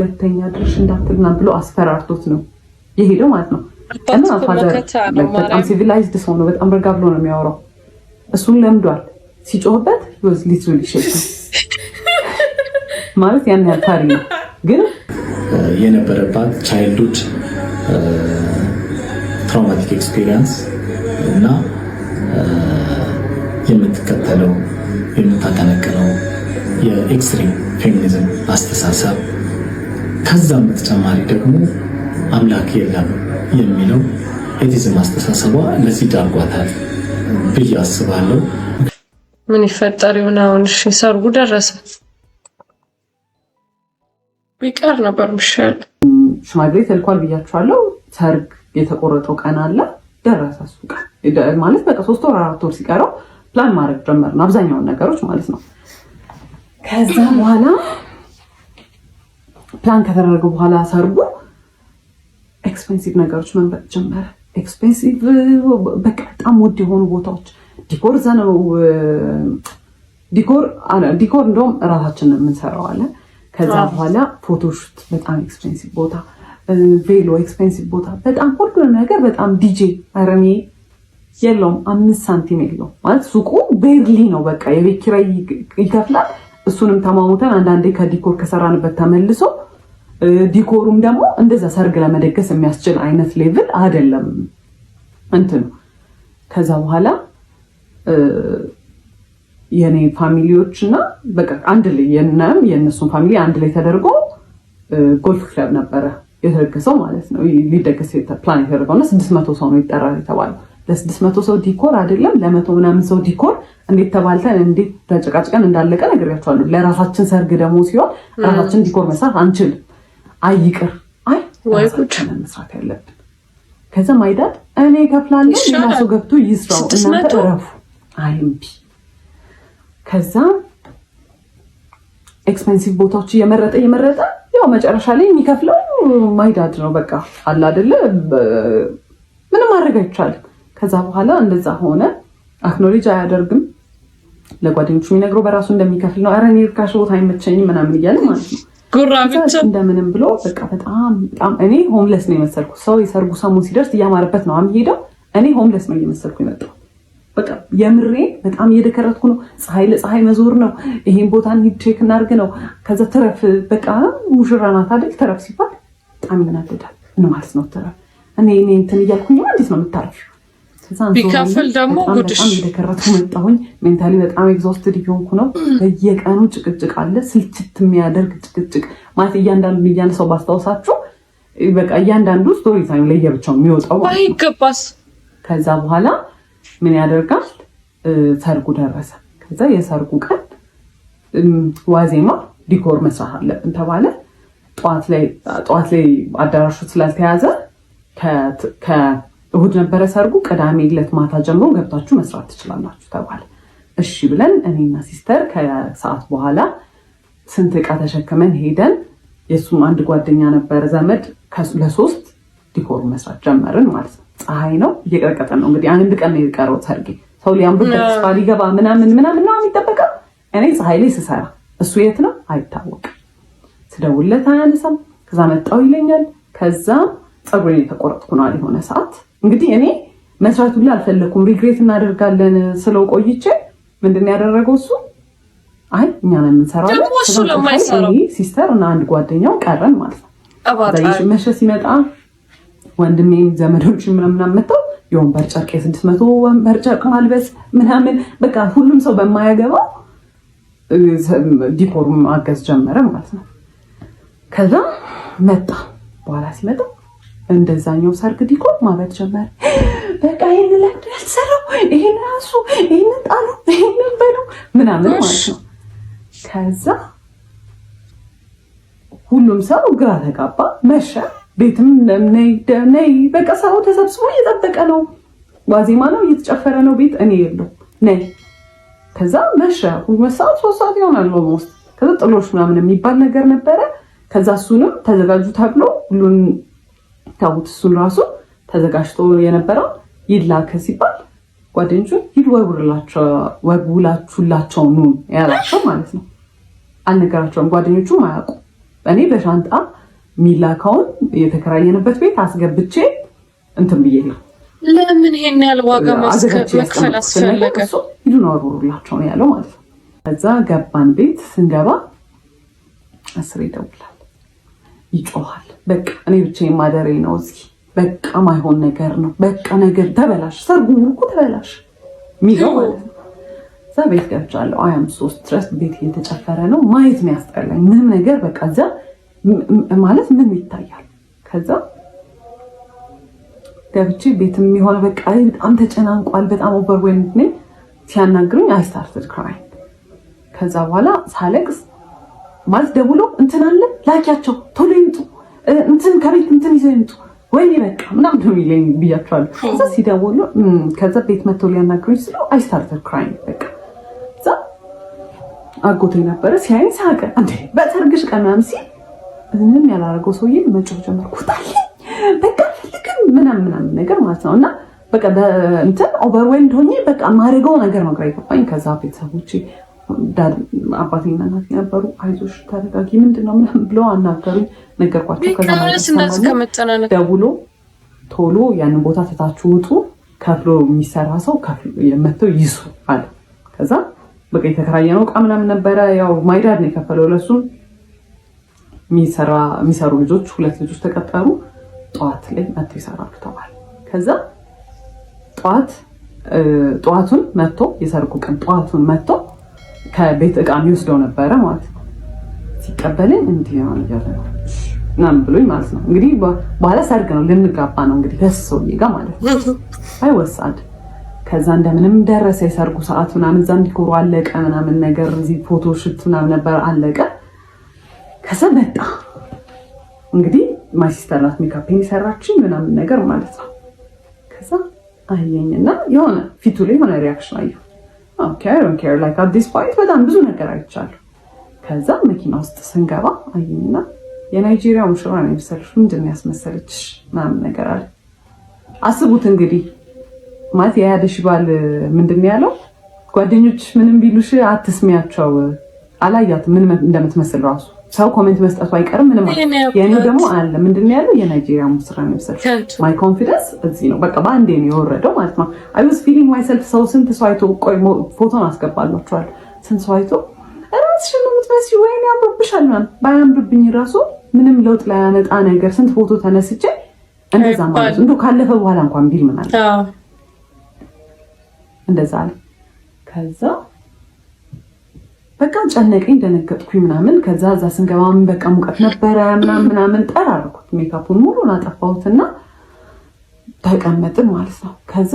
ሁለተኛ ድርሽ እንዳትልና ብሎ አስፈራርቶት ነው የሄደው ማለት ነው። እና ፋዘር በጣም ሲቪላይዝድ ሰው ነው። በጣም ረጋ ብሎ ነው የሚያወራው። እሱን ለምዷል። ሲጮህበት ወዝ ሊትራሊ ሼክ ማለት ያን ያህል ታሪ ነው። ግን የነበረባት ቻይልድሁድ ትራውማቲክ ኤክስፒሪየንስ እና የምትከተለው የምታቀነቅነው የኤክስትሪም ፌሚኒዝም አስተሳሰብ ከዛም በተጨማሪ ደግሞ አምላክ የለም የሚለው ኤቲዝም አስተሳሰቧ ለዚህ ዳርጓታል ብዬ አስባለሁ። ምን ይፈጠር ይሆን አሁን? እሺ ሰርጉ ደረሰ። ቢቀር ነበር ምሻል። ሽማግሌ ተልኳል ብያችኋለሁ። ሰርግ የተቆረጠው ቀን አለ፣ ደረሰ እሱ ቀን ማለት በቃ 3 ወር 4 ወር ሲቀረው ፕላን ማድረግ ጀመርን፣ አብዛኛውን ነገሮች ማለት ነው። ከዛ በኋላ ፕላን ከተደረገ በኋላ ሰርጉ ኤክስፔንሲቭ ነገሮች መምረጥ ጀመረ። ኤክስፔንሲቭ በቃ በጣም ውድ የሆኑ ቦታዎች ዲኮር ዘነው ዲኮር እንደውም እራሳችንን የምንሰራው አለ። ከዛ በኋላ ፎቶሹት በጣም ኤክስፔንሲቭ ቦታ፣ ቬሎ ኤክስፔንሲቭ ቦታ፣ በጣም ሁሉንም ነገር በጣም ዲጄ አረሜ የለውም 5 ሳንቲም የለውም ማለት ሱቁ ቤርሊ ነው። በቃ የቤት ኪራይ ይከፍላል። እሱንም ተማሙተን አንዳንዴ ከዲኮር ከሰራንበት ተመልሶ ዲኮሩም ደግሞ እንደዛ ሰርግ ለመደገስ የሚያስችል አይነት ሌቭል አይደለም እንትኑ። ከዛ በኋላ የኔ ፋሚሊዎች እና በቃ አንድ ላይ የነሱን ፋሚሊ አንድ ላይ ተደርጎ ጎልፍ ክለብ ነበረ የተደገሰው ማለት ነው። ሊደገስ ፕላን የተደረገውና 600 ሰው ነው ይጠራል የተባለው። ለ600 ሰው ዲኮር አይደለም ለ100 ምናምን ሰው ዲኮር እንዴት ተባልተን እንዴት ተጨቃጭቀን እንዳለቀ ነግሬያቸዋለሁ። ለራሳችን ሰርግ ደግሞ ሲሆን ራሳችን ዲኮር መስራት አንችልም። አይቅር ወይ ጉድ መስራት ያለብን። ከዛ ማይዳድ እኔ ከፍላለሁ ሌላ ሰው ገብቶ ይስራው እናንተ እረፉ አይምቢ። ከዛ ኤክስፔንሲቭ ቦታዎች እየመረጠ ያው መጨረሻ ላይ የሚከፍለው ማይዳድ ነው። በቃ አለ አይደለ ምንም ማድረግ አይቻልም። ከዛ በኋላ እንደዛ ሆነ። አክኖሌጅ አያደርግም። ለጓደኞቹ የሚነግረው በራሱ እንደሚከፍል ነው። ኧረ እኔ ርካሽ ቦታ አይመቸኝም ምናምን እያለ ማለት ነው። እንደምንም ብሎ በቃ በጣም እኔ ሆምለስ ነው የመሰልኩ። ሰው የሰርጉ ሰሞን ሲደርስ እያማረበት ነው የሚሄደው። እኔ ሆምለስ ነው እየመሰልኩ የመጣው። በቃ የምሬ በጣም እየደከረትኩ ነው። ፀሐይ ለፀሐይ መዞር ነው። ይሄን ቦታ እንሂድ ቼክ እናድርግ ነው። ከዛ ተረፍ በቃ ሙሽራ ናት አይደል? ተረፍ ሲባል በጣም ይናደዳል። ምን ማለት ነው ተረፍ? እኔ እንትን እያልኩኝ እንዴት ነው የምታረፊው? ቢከፍል ደግሞ ጉድሽ እየደከረትኩ መጣሁኝ። ሜንታሊ በጣም ኤግዞስትድ እየሆንኩ ነው። በየቀኑ ጭቅጭቅ አለ። ስልችት የሚያደርግ ጭቅጭቅ ማለት እያንዳንዱ ሰው ባስታውሳችሁ በቃ እያንዳንዱ ስቶሪ ታይም ለየብቻው የሚወጣው አይገባስ። ከዛ በኋላ ምን ያደርጋል? ሰርጉ ደረሰ። ከዛ የሰርጉ ቀን ዋዜማ ዲኮር መስራት አለብን ተባለ። ጠዋት ላይ አዳራሹ ስላልተያዘ ከእሁድ ነበረ ሰርጉ። ቅዳሜ ዕለት ማታ ጀምሮ ገብታችሁ መስራት ትችላላችሁ ተባለ። እሺ ብለን እኔና ሲስተር ከሰዓት በኋላ ስንት ዕቃ ተሸክመን ሄደን የሱም አንድ ጓደኛ ነበረ ዘመድ ለ3 ዲኮር መስራት ጀመርን ማለት ነው። ፀሐይ ነው እየቀረቀጠ ነው። እንግዲህ አንድ ቀን ነው የቀረው ሰርጌ። ሰው ሊያምሩበት ተስፋ ሊገባ ምናምን ነው የሚጠበቀው። እኔ ፀሐይ ላይ ስሰራ እሱ የት ነው አይታወቅም። ስደውልለት አያነሳም። ከዛ መጣው ይለኛል። ከዛ ፀጉሬን የተቆረጥኩ ነው የሆነ ሰዓት። እንግዲህ እኔ መስራት ሁሉ አልፈለኩም። ሪግሬት እናደርጋለን ስለው ቆይቼ ምንድን ያደረገው እሱ አይ እኛ ነን የምንሰራው ሲስተር እና አንድ ጓደኛው ቀረን ማለት ነው። መሸ ሲመጣ ወንድሜም ዘመዶች ምናምን መጥተው የወንበር ጨርቅ 600 ወንበር ጨርቅ ማልበስ ምናምን በቃ ሁሉም ሰው በማያገባው ዲኮር ማገዝ ጀመረ ማለት ነው። ከዛ መጣ በኋላ ሲመጣ እንደዛኛው ሰርግ ዲኮር ማለት ጀመረ። በቃ ይሄን ለምድ ያልሰራው ይሄን ራሱ ይሄን ጣሉ ይሄን በሉ ምናምን ማለት ነው። ከዛ ሁሉም ሰው ግራ ተጋባ። መሸ። ቤትም ነይ በቃ ሰው ተሰብስቦ እየጠበቀ ነው። ዋዜማ ነው፣ እየተጨፈረ ነው። ቤት እኔ የለው ነይ። ከዛ መሸ። 2 ሰዓት 3 ሰዓት ይሆናል ኦልሞስት። ከዛ ጥሎሽ ምናምን የሚባል ነገር ነበረ። ከዛ እሱንም ተዘጋጁ ተብሎ ሁሉን ታውት እሱን ራሱ ተዘጋጅቶ የነበረው ይላከ ሲባል ጓደኞቹ ሂድ ወጉላችሁላቸው ኑ ያላቸው ማለት ነው። አልነገራቸውም። ጓደኞቹ ማያውቁ እኔ በሻንጣ ሚላካውን የተከራየንበት ቤት አስገብቼ እንትን ብዬ ነው። ለምን ይሄን ያህል ዋጋ መክፈል አስፈለገ? ሂዱን አወሩላቸው ነው ያለው ማለት ነው። ከዛ ገባን። ቤት ስንገባ 10 ይደውላል፣ ይጮሃል። በቃ እኔ ብቻዬን ማደሬ ነው እዚህ፣ በቃ ማይሆን ነገር ነው፣ በቃ ነገር ተበላሽ፣ ሰርጉ እኮ ተበላሽ ሚለው ማለት ነው። እዛ ቤት ገብቻለሁ። አያም 3 ድረስ ቤት እየተጨፈረ ነው። ማየት ነው ያስጠላኝ። ምንም ነገር በቃ እዛ ማለት ምን ይታያል። ከዛ ገብቼ ቤትም የሆነ በቃ በጣም ተጨናንቋል፣ በጣም ኦቨርዌልምድ ነኝ። ሲያናግሩኝ አይ ስታርትድ ክራይንግ። ከዛ በኋላ ሳለቅስ ማለት ደውሎ እንትን አለ ላኪያቸው ቶሎ ይምጡ፣ እንትን ከቤት እንትን ይዘው ይምጡ፣ ወይኔ በቃ ምናምን ነው የሚለኝ ብያቸዋለሁ። ከዛ ሲደውሉ ከዛ ቤት መጥቶ ሊያናግሩኝ ስለው አይ ስታርትድ ክራይንግ በቃ። እዛ አጎቴ ነበረ ሲያይኝ ሳቀ። እንዴ በሰርግሽ ቀን ምናምን ሲል ምንም ያላረገው ሰውዬ መጮህ ጀመርኩ። በቃ ልክም ምናምን ነገር ማለት ነው። እና በቃ እንትን ኦቨርዌልድ ሆኜ በቃ ማድረገው ነገር ነው ግራ ይገባኝ። ከዛ ቤተሰቦቼ አባቴና እናቴ ነበሩ። አይዞሽ ተረጋጊ፣ ምንድነው ምናምን ብለው አናገሩኝ፣ ነገርኳቸው። ከዛ ደውሎ ቶሎ ያንን ቦታ ትታችሁ ውጡ፣ ከፍሎ የሚሰራ ሰው መጥተው ይሱ አለ። ከዛ በቃ የተከራየነው ዕቃ ምናምን ነበረ። ያው ማይዳድ ነው የከፈለው ለሱም። የሚሰሩ ልጆች 2 ልጆች ተቀጠሩ። ጠዋት ላይ መጥተው ይሰራሉ ተባለ። ከዛ ጠዋቱን መጥቶ የሰርጉ ቀን ጠዋቱን መጥቶ ከቤት ዕቃ የሚወስደው ነበረ ማለት ነው። ሲቀበለኝ እንዲህ ነው ያለ ነው ምናምን ብሎኝ ማለት ነው። እንግዲህ በኋላ ሰርግ ነው ልንጋባ ነው እንግዲህ ከሰውዬ ጋር ማለት ነው። አይወሳድ ከዛ እንደምንም ደረሰ የሰርጉ ሰዓት ምናምን። እዛ እንዲኮሩ አለቀ ምናምን ነገር እዚህ ፎቶ ሽት ምናምን ነበር አለቀ። ከዛ መጣ እንግዲህ ማይ ሲስተር ናት ሜካፔን የሰራችኝ ምናምን ነገር ማለት ነው። ከዛ አየኝና የሆነ ፊቱ ላይ የሆነ ሪያክሽን አየሁ። ኦኬ አይ ዶንት ኬር ላይክ አት ዲስ ፖይንት በጣም ብዙ ነገር አይቻለሁ። ከዛ መኪና ውስጥ ስንገባ አየኝና የናይጄሪያ ሙሽራ ነው የመሰለሽ፣ ምንድን ነው ያስመሰለችሽ ምናምን ነገር አለ። አስቡት እንግዲህ ማለት የያደሽ ባል ምንድን ነው ያለው? ጓደኞች ምንም ቢሉሽ አትስሚያቸው፣ አላያት ምን እንደምትመስል ራሱ ሰው ኮሜንት መስጠቱ አይቀርም። ምንም የኔ ደግሞ አለ ምንድነው ያለው? የናይጄሪያ ሙስራ ነው የመሰለሽ። ማይ ኮንፊደንስ እዚህ ነው በቃ በአንዴ ነው የወረደው ማለት ነው። አይ ዋዝ ፊሊንግ ማይሰልፍ። ሰው ስንት ሰው አይቶ ቆይ ፎቶን አስገባላችኋል። ስንት ሰው አይቶ ራስሽን ነው የምትመስዪው ወይኔ ያምርብሻል ምናምን። ባያምርብኝ ራሱ ምንም ለውጥ ላይ ያመጣ ነገር ስንት ፎቶ ተነስቼ እንደዛ ማለት እንደው ካለፈ በኋላ እንኳን ቢል ምን አለ እንደዛ አለ። ከዛ በቃ ጨነቀኝ፣ ደነገጥኩኝ ምናምን። ከዛ እዛ ስንገባም በቃ ሙቀት ነበረ ምናምን ጠራርኩት። ሜካፑን ሙሉን አጠፋሁትና ተቀመጥን ማለት ነው። ከዛ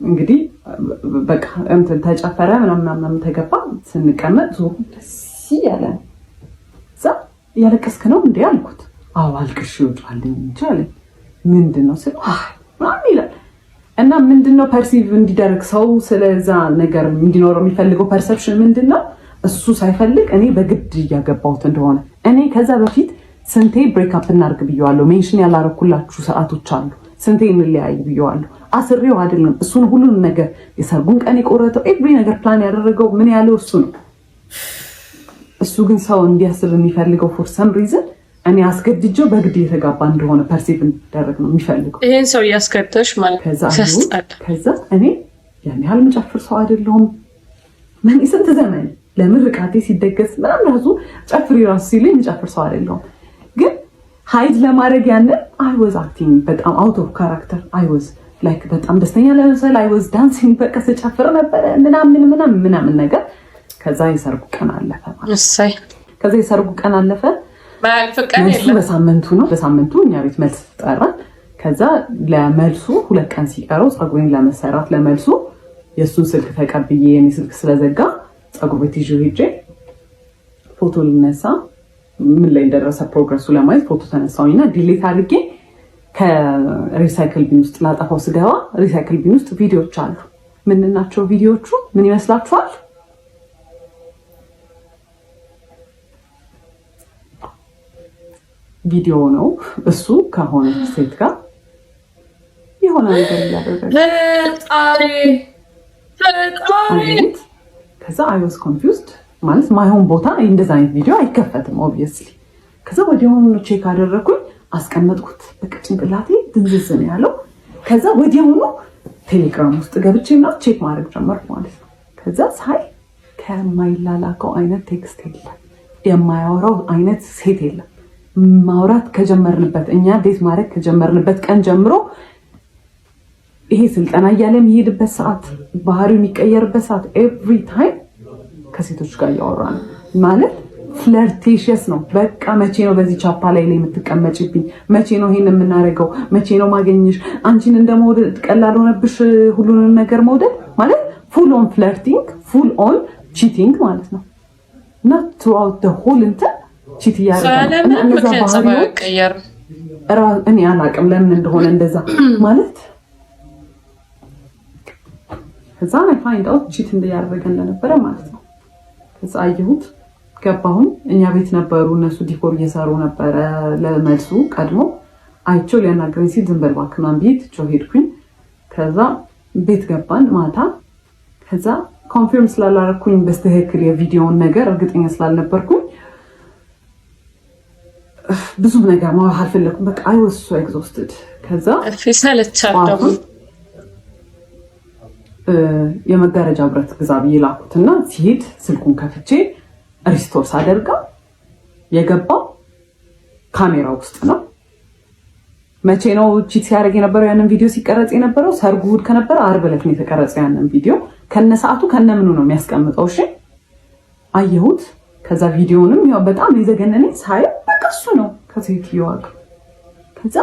እንግዲህ በቃ እንትን ተጨፈረ ምናምን ተገባ። ስንቀመጥ ዞሩ ደስ ያለን። እዛ እያለቀስክ ነው እንዴ አልኩት። አዎ አልቅሽ ይወጣልኝ እንጂ ምንድነው ስለ ምናምን ይላል። እና ምንድነው ፐርሲቭ እንዲደረግ ሰው ስለዛ ነገር እንዲኖረው የሚፈልገው ፐርሰፕሽን ምንድነው? እሱ ሳይፈልግ እኔ በግድ እያገባሁት እንደሆነ። እኔ ከዛ በፊት ስንቴ ብሬክአፕ እናድርግ ብየዋለሁ። ሜንሽን ያላረኩላችሁ ሰዓቶች አሉ። ስንቴ እንለያይ ብየዋለሁ። አስሬው አይደለም እሱን ሁሉንም ነገር የሰርጉን ቀን የቆረጠው ኤቭሪ ነገር ፕላን ያደረገው ምን ያለው እሱ ነው። እሱ ግን ሰው እንዲያስብ የሚፈልገው ፎር ሰም ሪዝን እኔ አስገድጀው በግድ የተጋባ እንደሆነ ፐርሲቭ እንዲደረግ ነው የሚፈልገው። ይሄን ሰው እያስገደሽ ማለት ከዛ እኔ ያን ያህል መጨፍር ሰው አይደለሁም። ምን ስንት ዘመን ለምርቃቴ ሲደገስ ምናምን ራሱ ጨፍሪ ራሱ ሲለኝ መጨፍር ሰው አይደለሁም። ግን ሃይድ ለማድረግ ያንን አይ ዋዝ አክቲንግ በጣም አውት ኦፍ ካራክተር። አይ ዋዝ ላይክ በጣም ደስተኛ ለመሰል አይ ዋዝ ዳንሲንግ በቃ ስጨፍር ነበረ ምናምን ነገር። ከዛ የሰርጉ ቀን አለፈ ማለት ከዛ የሰርጉ ቀን አለፈ። መልሱ በሳምንቱ ነው። በሳምንቱ እኛ ቤት መልስ ተጠራን። ከዛ ለመልሱ 2 ቀን ሲቀረው ፀጉሬን ለመሰራት ለመልሱ የእሱን ስልክ ተቀብዬ የኔ ስልክ ስለዘጋ ፀጉር ቤት ይዤው ሄጄ ፎቶ ልነሳ ምን ላይ እንደደረሰ ፕሮግረሱ ለማየት ፎቶ ተነሳሁኝና ዲሌት አድርጌ ከሪሳይክል ቢን ውስጥ ላጠፋው ስገባ ሪሳይክል ቢን ውስጥ ቪዲዮዎች አሉ። ምን ናቸው ቪዲዮዎቹ? ምን ይመስላችኋል? ቪዲዮ ነው። እሱ ከሆነ ሴት ጋር የሆነ ነገር እያደረገ ፈጣሪ። ከዛ አይ ዋዝ ኮንፊውዝድ ማለት ማይሆን ቦታ እንደዛ አይነት ቪዲዮ አይከፈትም ኦብቪየስሊ። ከዛ ወዲያውኑ ቼክ አደረኩኝ፣ አስቀመጥኩት። በቃ ጭንቅላቴ ድንዝዝ ነው ያለው። ከዛ ወዲያውኑ ቴሌግራም ውስጥ ገብቼ እና ቼክ ማድረግ ጀመርኩ ማለት ነው። ከዛ ሳይ ከማይላላከው አይነት ቴክስት የለም፣ የማያወራው አይነት ሴት የለም። ማውራት ከጀመርንበት እኛ ዴት ማድረግ ከጀመርንበት ቀን ጀምሮ ይሄ ስልጠና እያለ የሚሄድበት ሰዓት፣ ባህሪው የሚቀየርበት ሰዓት ኤቭሪ ታይም ከሴቶች ጋር እያወራ ነው ማለት ፍለርቴሽስ ነው። በቃ መቼ ነው በዚህ ቻፓ ላይ የምትቀመጭብኝ? መቼ ነው ይሄን የምናደርገው? መቼ ነው ማገኘሽ? አንቺን እንደመውደድ ቀላል ሆነብሽ ሁሉንም ነገር መውደድ ማለት ፉል ኦን ፍለርቲንግ፣ ፉል ኦን ቺቲንግ ማለት ነው። እና ትሩአውት ዘ ሆል እንትን ቺት እያደረገ ነው። እነዛ ባህሪዎች እኔ አላውቅም ለምን እንደሆነ እንደዛ ማለት ከዛ ላይ ፋይንድ አውት ቺት እንደያደረገ እንደነበረ ማለት ነው። ከዛ አየሁት፣ ገባሁኝ። እኛ ቤት ነበሩ እነሱ ዲኮር እየሰሩ ነበረ። ለመልሱ ቀድሞ አይቼው ሊያናገረኝ ሲል ዝም በል እባክህ ምናምን ብዬ ትቼው ሄድኩኝ። ከዛ ቤት ገባን ማታ። ከዛ ኮንፊርም ስላላረኩኝ በስተክክል የቪዲዮውን ነገር እርግጠኛ ስላልነበርኩኝ ብዙ ነገር ማውራት አልፈለኩም። በቃ አይ ዋዝ ሶ ኤግዞስትድ። ከዛ የመጋረጃ ብረት ግዛ ብዬ ላኩትና ሲሄድ ስልኩን ከፍቼ ሪስቶር ሳደርጋ የገባው ካሜራ ውስጥ ነው። መቼ ነው ቺት ሲያደርግ የነበረው? ያንን ቪዲዮ ሲቀረጽ የነበረው ሰርጉ እሑድ ከነበረ ዓርብ ዕለት ነው የተቀረጸው። ያንን ቪዲዮ ከነሰዓቱ ከነምኑ ነው የሚያስቀምጠው። እሺ አየሁት። ከዛ ቪዲዮንም ያው በጣም የዘገነነኝ ሳይ በቃ እሱ ነው ከሴትዮዋ ጋር። ከዛ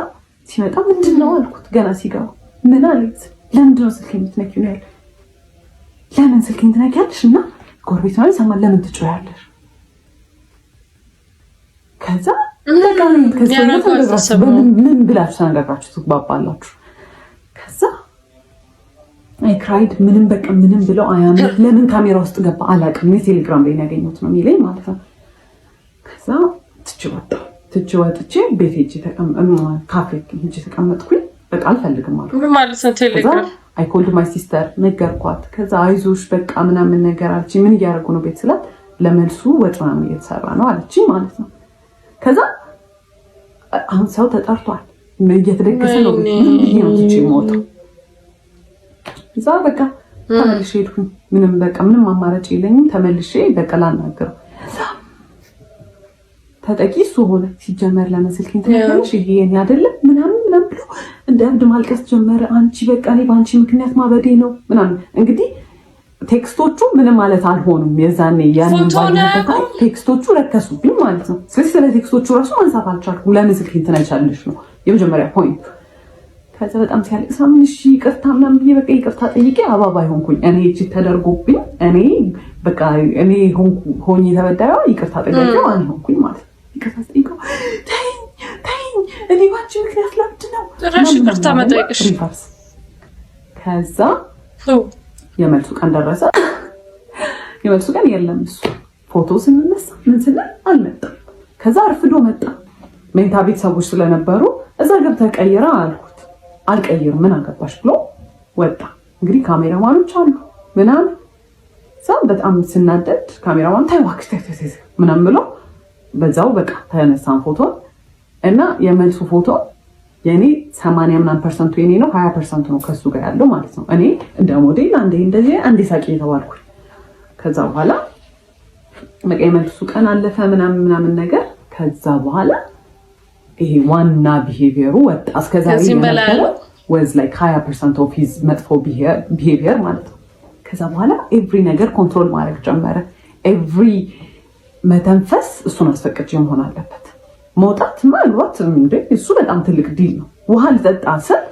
ሲመጣ ምንድን ነው አልኩት። ገና ሲገባ ምን አለች? ለምንድን ነው ስልክ የምትነኪው ነው ያለ። ለምን ስልክ ትነኪያለሽ? እና ጎረቤት ነው ይሰማል፣ ለምን ትጮያለሽ? ከዛ ምን ብላችሁ ተነጋግራችሁ ትግባባላችሁ? ከዛ አይ ክራይድ ምንም በቃ ምንም ብለው አያምር። ለምን ካሜራ ውስጥ ገባ አላውቅም። ቴሌግራም ላይ ያገኘሁት ነው የሚለኝ ማለት ነው። ከዛ ትቼ ወጥቼ ቤት ሄጄ ካፌ ሄጄ ተቀመጥኩኝ። በቃ አልፈልግም አልኩ ማለት ነው። ቴሌግራም አይ ኮልድ ማይ ሲስተር ነገርኳት። ከዛ አይዞሽ በቃ ምናምን ነገር አለች። ምን እያደረጉ ነው ቤት ስላት ለመልሱ ወጥ ምናምን እየተሰራ ነው አለች ማለት ነው። ከዛ አሁን ሰው ተጠርቷል፣ እየተደገሰ ነው ነው ትቼ የምወጣው። እዛ በቃ ተመልሼ ሄድኩኝ። ምንም አማራጭ የለኝም። ተመልሼ በቃ ላናገረው። ተጠቂ እሱ ሆነ። ሲጀመር ለመስልኪን ትነሽ ይሄ የኔ አይደለም ምናምን ብሎ እንደ እብድ ማልቀስ ጀመረ። አንቺ በቃ እኔ በአንቺ ምክንያት ማበዴ ነው ምናምን። እንግዲህ ቴክስቶቹ ምንም ማለት አልሆኑም። የዛኔ ያንን ባይነታ ቴክስቶቹ ረከሱብኝ ማለት ነው። ስለዚህ ስለ ቴክስቶቹ ራሱ ማንሳት አልቻልኩም። ለመስልኪን ትነቻለሽ ነው የመጀመሪያ ፖይንት። ከዛ በጣም ሲያለቅስ እሺ ይቅርታ ምናምን ብዬ በቃ ይቅርታ ጠይቄ አባባይ ሆንኩኝ። እኔ እቺ ተደርጎብኝ እኔ ሆኜ ተበዳዩ ይቅርታ ጠይቄው አን ሆንኩኝ ማለት ነው። ይቅርታ ጠይቄው ተይኝ እኔ ባንቺ ምክንያት ለምንድን ነው ራሽ ይቅርታ መጠየቅሽ? ከዛ የመልሱ ቀን ደረሰ። የመልሱ ቀን የለም። እሱ ፎቶ ስንነሳ ምን ስንል አልመጣም። ከዛ አርፍዶ መጣ። መኝታ ቤት ሰዎች ስለነበሩ እዛ ገብተህ ቀይራ አልኩት። አልቀይርም ምን አገባሽ ብሎ ወጣ። እንግዲህ ካሜራማኖች አሉ ምናምን። እዛ በጣም ስናደድ ካሜራማን ታይዋክሽ ምናምን ብሎ በዛው በቃ ተነሳን ፎቶ እና የመልሱ ፎቶ የኔ 80% የኔ ነው፣ 20% ነው ከሱ ጋር ያለው ማለት ነው። እኔ እንደ ሞዴል አንዴ ሳቂ የተባልኩ። ከዛ በኋላ በቃ የመልሱ ቀን አለፈ ምናምን ነገር። ከዛ በኋላ ይሄ ዋና ቢሄቪየሩ ወጣ። እስከዛሬ የነበረው was like 20% of his መጥፎ ቢሄቪየር ማለት ነው። ከዛ በኋላ ኤቭሪ ነገር ኮንትሮል ማድረግ ጀመረ። ኤቭሪ መተንፈስ እሱን አስፈቅጄ መሆን አለበት። መውጣት ማልዋት እንደ እሱ በጣም ትልቅ ዲል ነው። ውሃ ልጠጣ ስል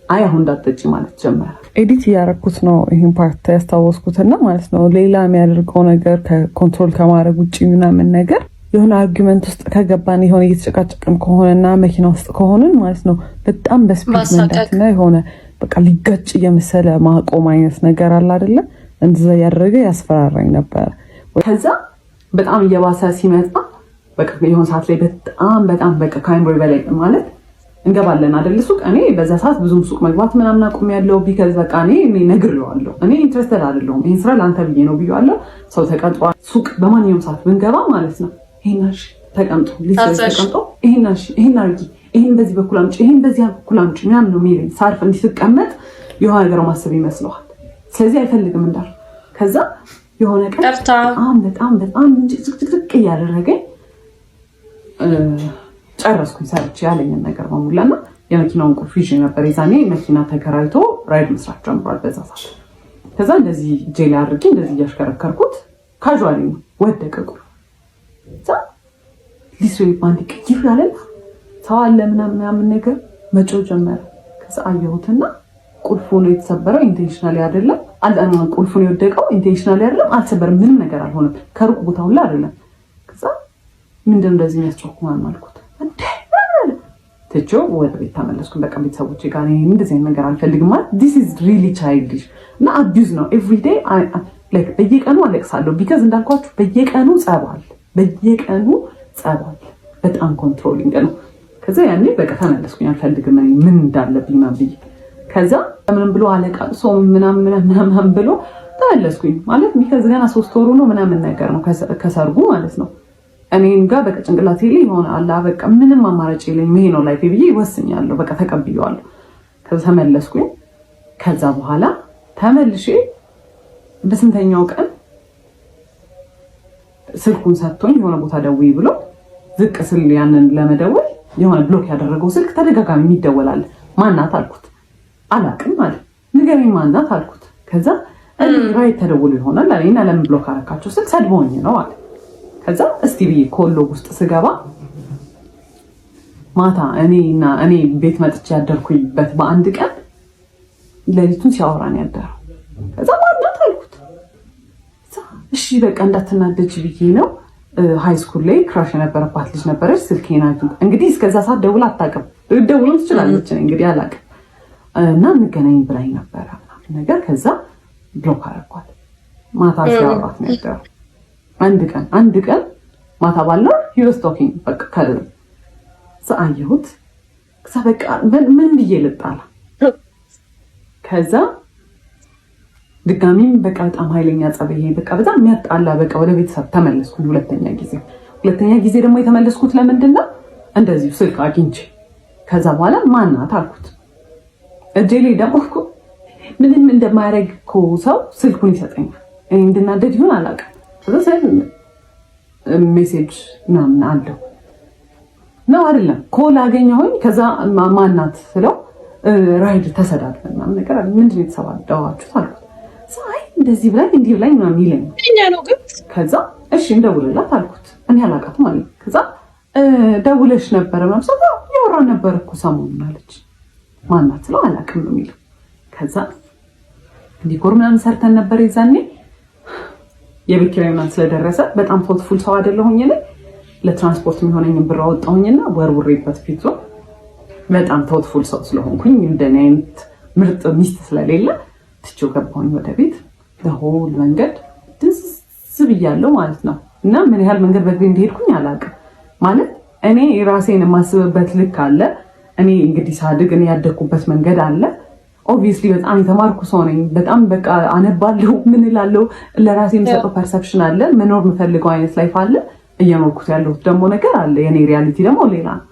አይ አሁን እንዳትጠጪ ማለት ጀመረ። ኤዲት እያደረኩት ነው ይሄን ፓርት ያስታወስኩትና ማለት ነው። ሌላ የሚያደርገው ነገር ከኮንትሮል ከማድረግ ውጪ ምናምን ነገር የሆነ አርጊመንት ውስጥ ከገባን የሆነ እየተጨቃጨቅን ከሆነና መኪና ውስጥ ከሆነን ማለት ነው በጣም በስፒድ መንዳትና የሆነ በቃ ሊጋጭ የመሰለ ማቆም አይነት ነገር አለ አይደለ? እንደዛ ያደረገ ያስፈራራኝ ነበር። ከዛ በጣም እየባሰ ሲመጣ በቃ የሆነ ሰዓት ላይ በጣም በቃ ከአይምሮ በላይ ማለት እንገባለን አይደል ሱቅ። እኔ በዛ ሰዓት ብዙም ሱቅ መግባት ምናምን አቁሜያለሁ። ቢከዝ በቃ እኔ ነግሬዋለሁ፣ እኔ ኢንትረስተድ አይደለሁም፣ ይሄን ስራ ለአንተ ብዬ ነው ብዬዋለሁ። ሰው ተቀጥሯል ሱቅ በማንኛውም ሰዓት ብንገባ ማለት ነው ይሄናሽ ተቀምጦ ተቀምጦ ይሄናሽ ይሄን አርጊ፣ ይሄን በዚህ በኩል አምጪ፣ ይሄን በዚህ በኩል አምጪ ምናምን ነው የሚለኝ። ሳርፍ እንዲስቀመጥ የሆነ ነገር ማሰብ ይመስለዋል። ስለዚህ አይፈልግም እንዳል። ከዛ የሆነ ቀን በጣም ዝቅ እያደረገኝ ጨረስኩኝ ሰርቼ ያለኝን ነገር በሙላና የመኪናውን ቁልፍ ይዤ ነበር። የዛኔ መኪና ተከራይቶ ራይድ መስራት ጀምሯል በዛ ሰዓት። ከዛ እንደዚህ እጄ ላይ አድርጌ እንደዚህ እያሽከረከርኩት ካዥዋሊ ነው ወደቀ ቁልፍ። ከዛ ሊስሪ ባንዲ ቅይፍ ያለና ሰው አለ ምናምን ነገር መጮህ ጀመረ። ከዛ አየሁትና ቁልፉ ነው የተሰበረው፣ ኢንቴንሽናሊ አይደለም። ቁልፉ ነው የወደቀው፣ ኢንቴንሽናሊ አይደለም። አልሰበረም፣ ምንም ነገር አልሆነም። ከሩቅ ቦታው ላይ አይደለም። ከዛ ምንድነው እንደዚህ የሚያስጨኩ ማን አልኩት። ትቼው ወደ ቤት ተመለስኩኝ። በቃ ቤተሰቦቼ ጋር እኔ እንደዚህ ነገር አልፈልግም ማለት this is really childish እና አቢዩዝ ነው። ኤቭሪ ዴይ ላይክ በየቀኑ አለቅሳለሁ። ቢካዝ እንዳልኳችሁ በየቀኑ ጸባል በጣም ኮንትሮሊንግ ነው። ከዛ ያኔ በቃ ተመለስኩኝ። አልፈልግም እኔ ምን እንዳለብኝ ማን ብዬ ከዛ ምንም ብሎ አለቃቅሶ ምናምን ብሎ ተመለስኩኝ ማለት ቢካዝ ገና 3 ወሩ ነው ምናምን ነገር ነው ከሰርጉ ማለት ነው። እኔም ጋር በቃ ጭንቅላቴ ላይ ሆነ አላ በቃ ምንም አማራጭ የለኝም ይሄ ነው ላይፌ ብዬ ወስኛለሁ። በቃ ተቀብዬዋለሁ። ከዛ ተመለስኩኝ። ከዛ በኋላ ተመልሼ በስንተኛው ቀን ስልኩን ሰጥቶኝ የሆነ ቦታ ደውይ ብሎ ዝቅ ስል ያንን ለመደወል የሆነ ብሎክ ያደረገው ስልክ ተደጋጋሚ ይደወላል። ማናት አልኩት። አላቅም አለ። ንገረኝ ማናት አልኩት። ከዛ ራይት ተደውሎ ይሆናል አለኝና ለምን ብሎክ አረካቸው ስል ሰድቦኝ ነው አለ። ከዛ እስቲ ብዬ ኮሎ ውስጥ ስገባ ማታ እኔ ቤት መጥቼ ያደርኩበት በአንድ ቀን ሌሊቱን ሲያወራን ያደረው። ከዛ ማናት አልኩት። እሺ በቃ እንዳትናደጅ ብዬ ነው። ሃይ ስኩል ላይ ክራሽ የነበረባት ልጅ ነበረች። ስልኬን እንግዲህ እስከዛ ሰዓት ደውላ አታውቅም። ደውሎም ትችላለች እንግዲህ አላውቅም። እና እንገናኝ ብላኝ ነበረ ነገር። ከዛ ብሎክ አደረኳት። ማታ ሲያወራት ነው ያደረው። አንድ ቀን ማታ ባለው he was talking በቃ ካለ አየሁት። ከዛ በቃ ምን ብዬ ልጣላ። ከዛ ድጋሚም በቃ በጣም ኃይለኛ ጸበይ በቃ በጣም የሚያጣላ በቃ ወደ ቤተሰብ ተመለስኩ። ሁለተኛ ጊዜ ደግሞ የተመለስኩት ለምንድን ነው እንደዚህ ስልክ አግኝቼ። ከዛ በኋላ ማናት አልኩት። እጄ ላይ ደግሞ እኮ ምንም እንደማያደርግ እኮ ሰው ስልኩን ይሰጠኛል። እኔ እንድናደድ ይሆን አላውቅም። ከዛ ሜሴጅ ምናምን አለው ነው አይደለም ኮል አገኘሁኝ። ከዛ ማናት ስለው ራይድ ተሰዳድበን ምናምን ነገር አለ። ምንድን ነው የተሰዳደባችሁት አልኩት። ሳይ እንደዚህ ብላኝ እንዲህ ብላኝ ምናምን ይለኝ ነው ግን። ከዛ እሺ እንደውልላት አልኩት። እኔ አላውቃትም አለኝ። ከዛ ደውለሽ ነበረ ምናምን ሰው ያወራን ነበር እኮ ሰሞኑን አለች። ማናት ስለው አላውቅም ነው የሚለው። ከዛ ዲኮር ምናምን ሰርተን ነበር የዛኔ የቤት ኪራይ ምናምን ስለደረሰ በጣም ቶትፉል ሰው አይደለሁኝ እኔ። ለትራንስፖርት የሚሆነኝ ብር አወጣሁኝና ወርውሬበት ፊቱ በጣም ቶትፉል ሰው ስለሆንኩኝ እንደኔ አይነት ምርጥ ሚስት ስለሌለ ትቼው ገባሁኝ ወደ ቤት። ለሆል መንገድ ድንስ ብያለሁ ማለት ነው። እና ምን ያህል መንገድ በእግሬ እንደሄድኩኝ አላውቅም። ማለት እኔ ራሴን የማስብበት ልክ አለ። እኔ እንግዲህ ሳድግ እኔ ያደግኩበት መንገድ አለ። ኦብቪየስሊ በጣም የተማርኩ ሰው ነኝ። በጣም በቃ አነባለሁ፣ ምን እላለሁ፣ ለራሴ የምሰጠው ፐርሰፕሽን አለ፣ መኖር የምፈልገው አይነት ላይፍ አለ፣ እየኖርኩት ያለሁት ደግሞ ነገር አለ። የኔ ሪያሊቲ ደግሞ ሌላ ነው።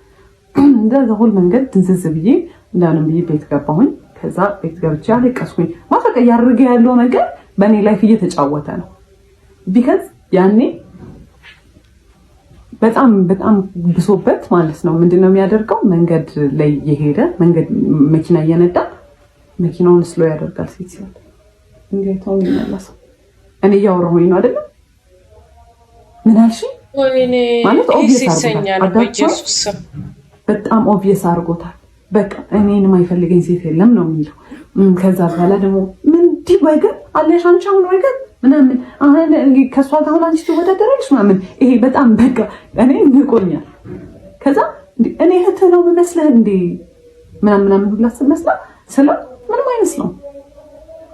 እንደዛ ሁሉ መንገድ ትንዝዝ ብዬ እንደምንም ብዬ ቤት ገባሁኝ። ከዛ ቤት ገብቼ አለቀስኩኝ። ማፈቀ ያደረገ ያለው ነገር በእኔ ላይፍ እየተጫወተ ነው። ቢካዝ ያኔ በጣም ብሶበት ማለት ነው። ምንድነው የሚያደርገው? መንገድ ላይ የሄደ መንገድ መኪና እየነዳ መኪናውን ስሎ ያደርጋል። ሴት ሲል እንዴት ነው የሚመለሰው? እኔ እያወራሁኝ ነው አይደለም? ምን አልሽ? ማለት በጣም ኦብቪየስ አድርጎታል። በቃ እኔን የማይፈልገኝ ሴት የለም ነው የሚለው። ከዛ በኋላ ደግሞ ምን ዲባይገር አለሽ አንቺ አሁን ወይገር ምናምን አሁን ከሷ ጋር አሁን አንቺ ትወዳደራለሽ ምናምን። ይሄ በጣም በቃ እኔ ንቆኛል። ከዛ እኔ እህት ነው የምመስልህ እንዴ ምናምን ሁላ መስላ ስለው ምንም አይመስለው።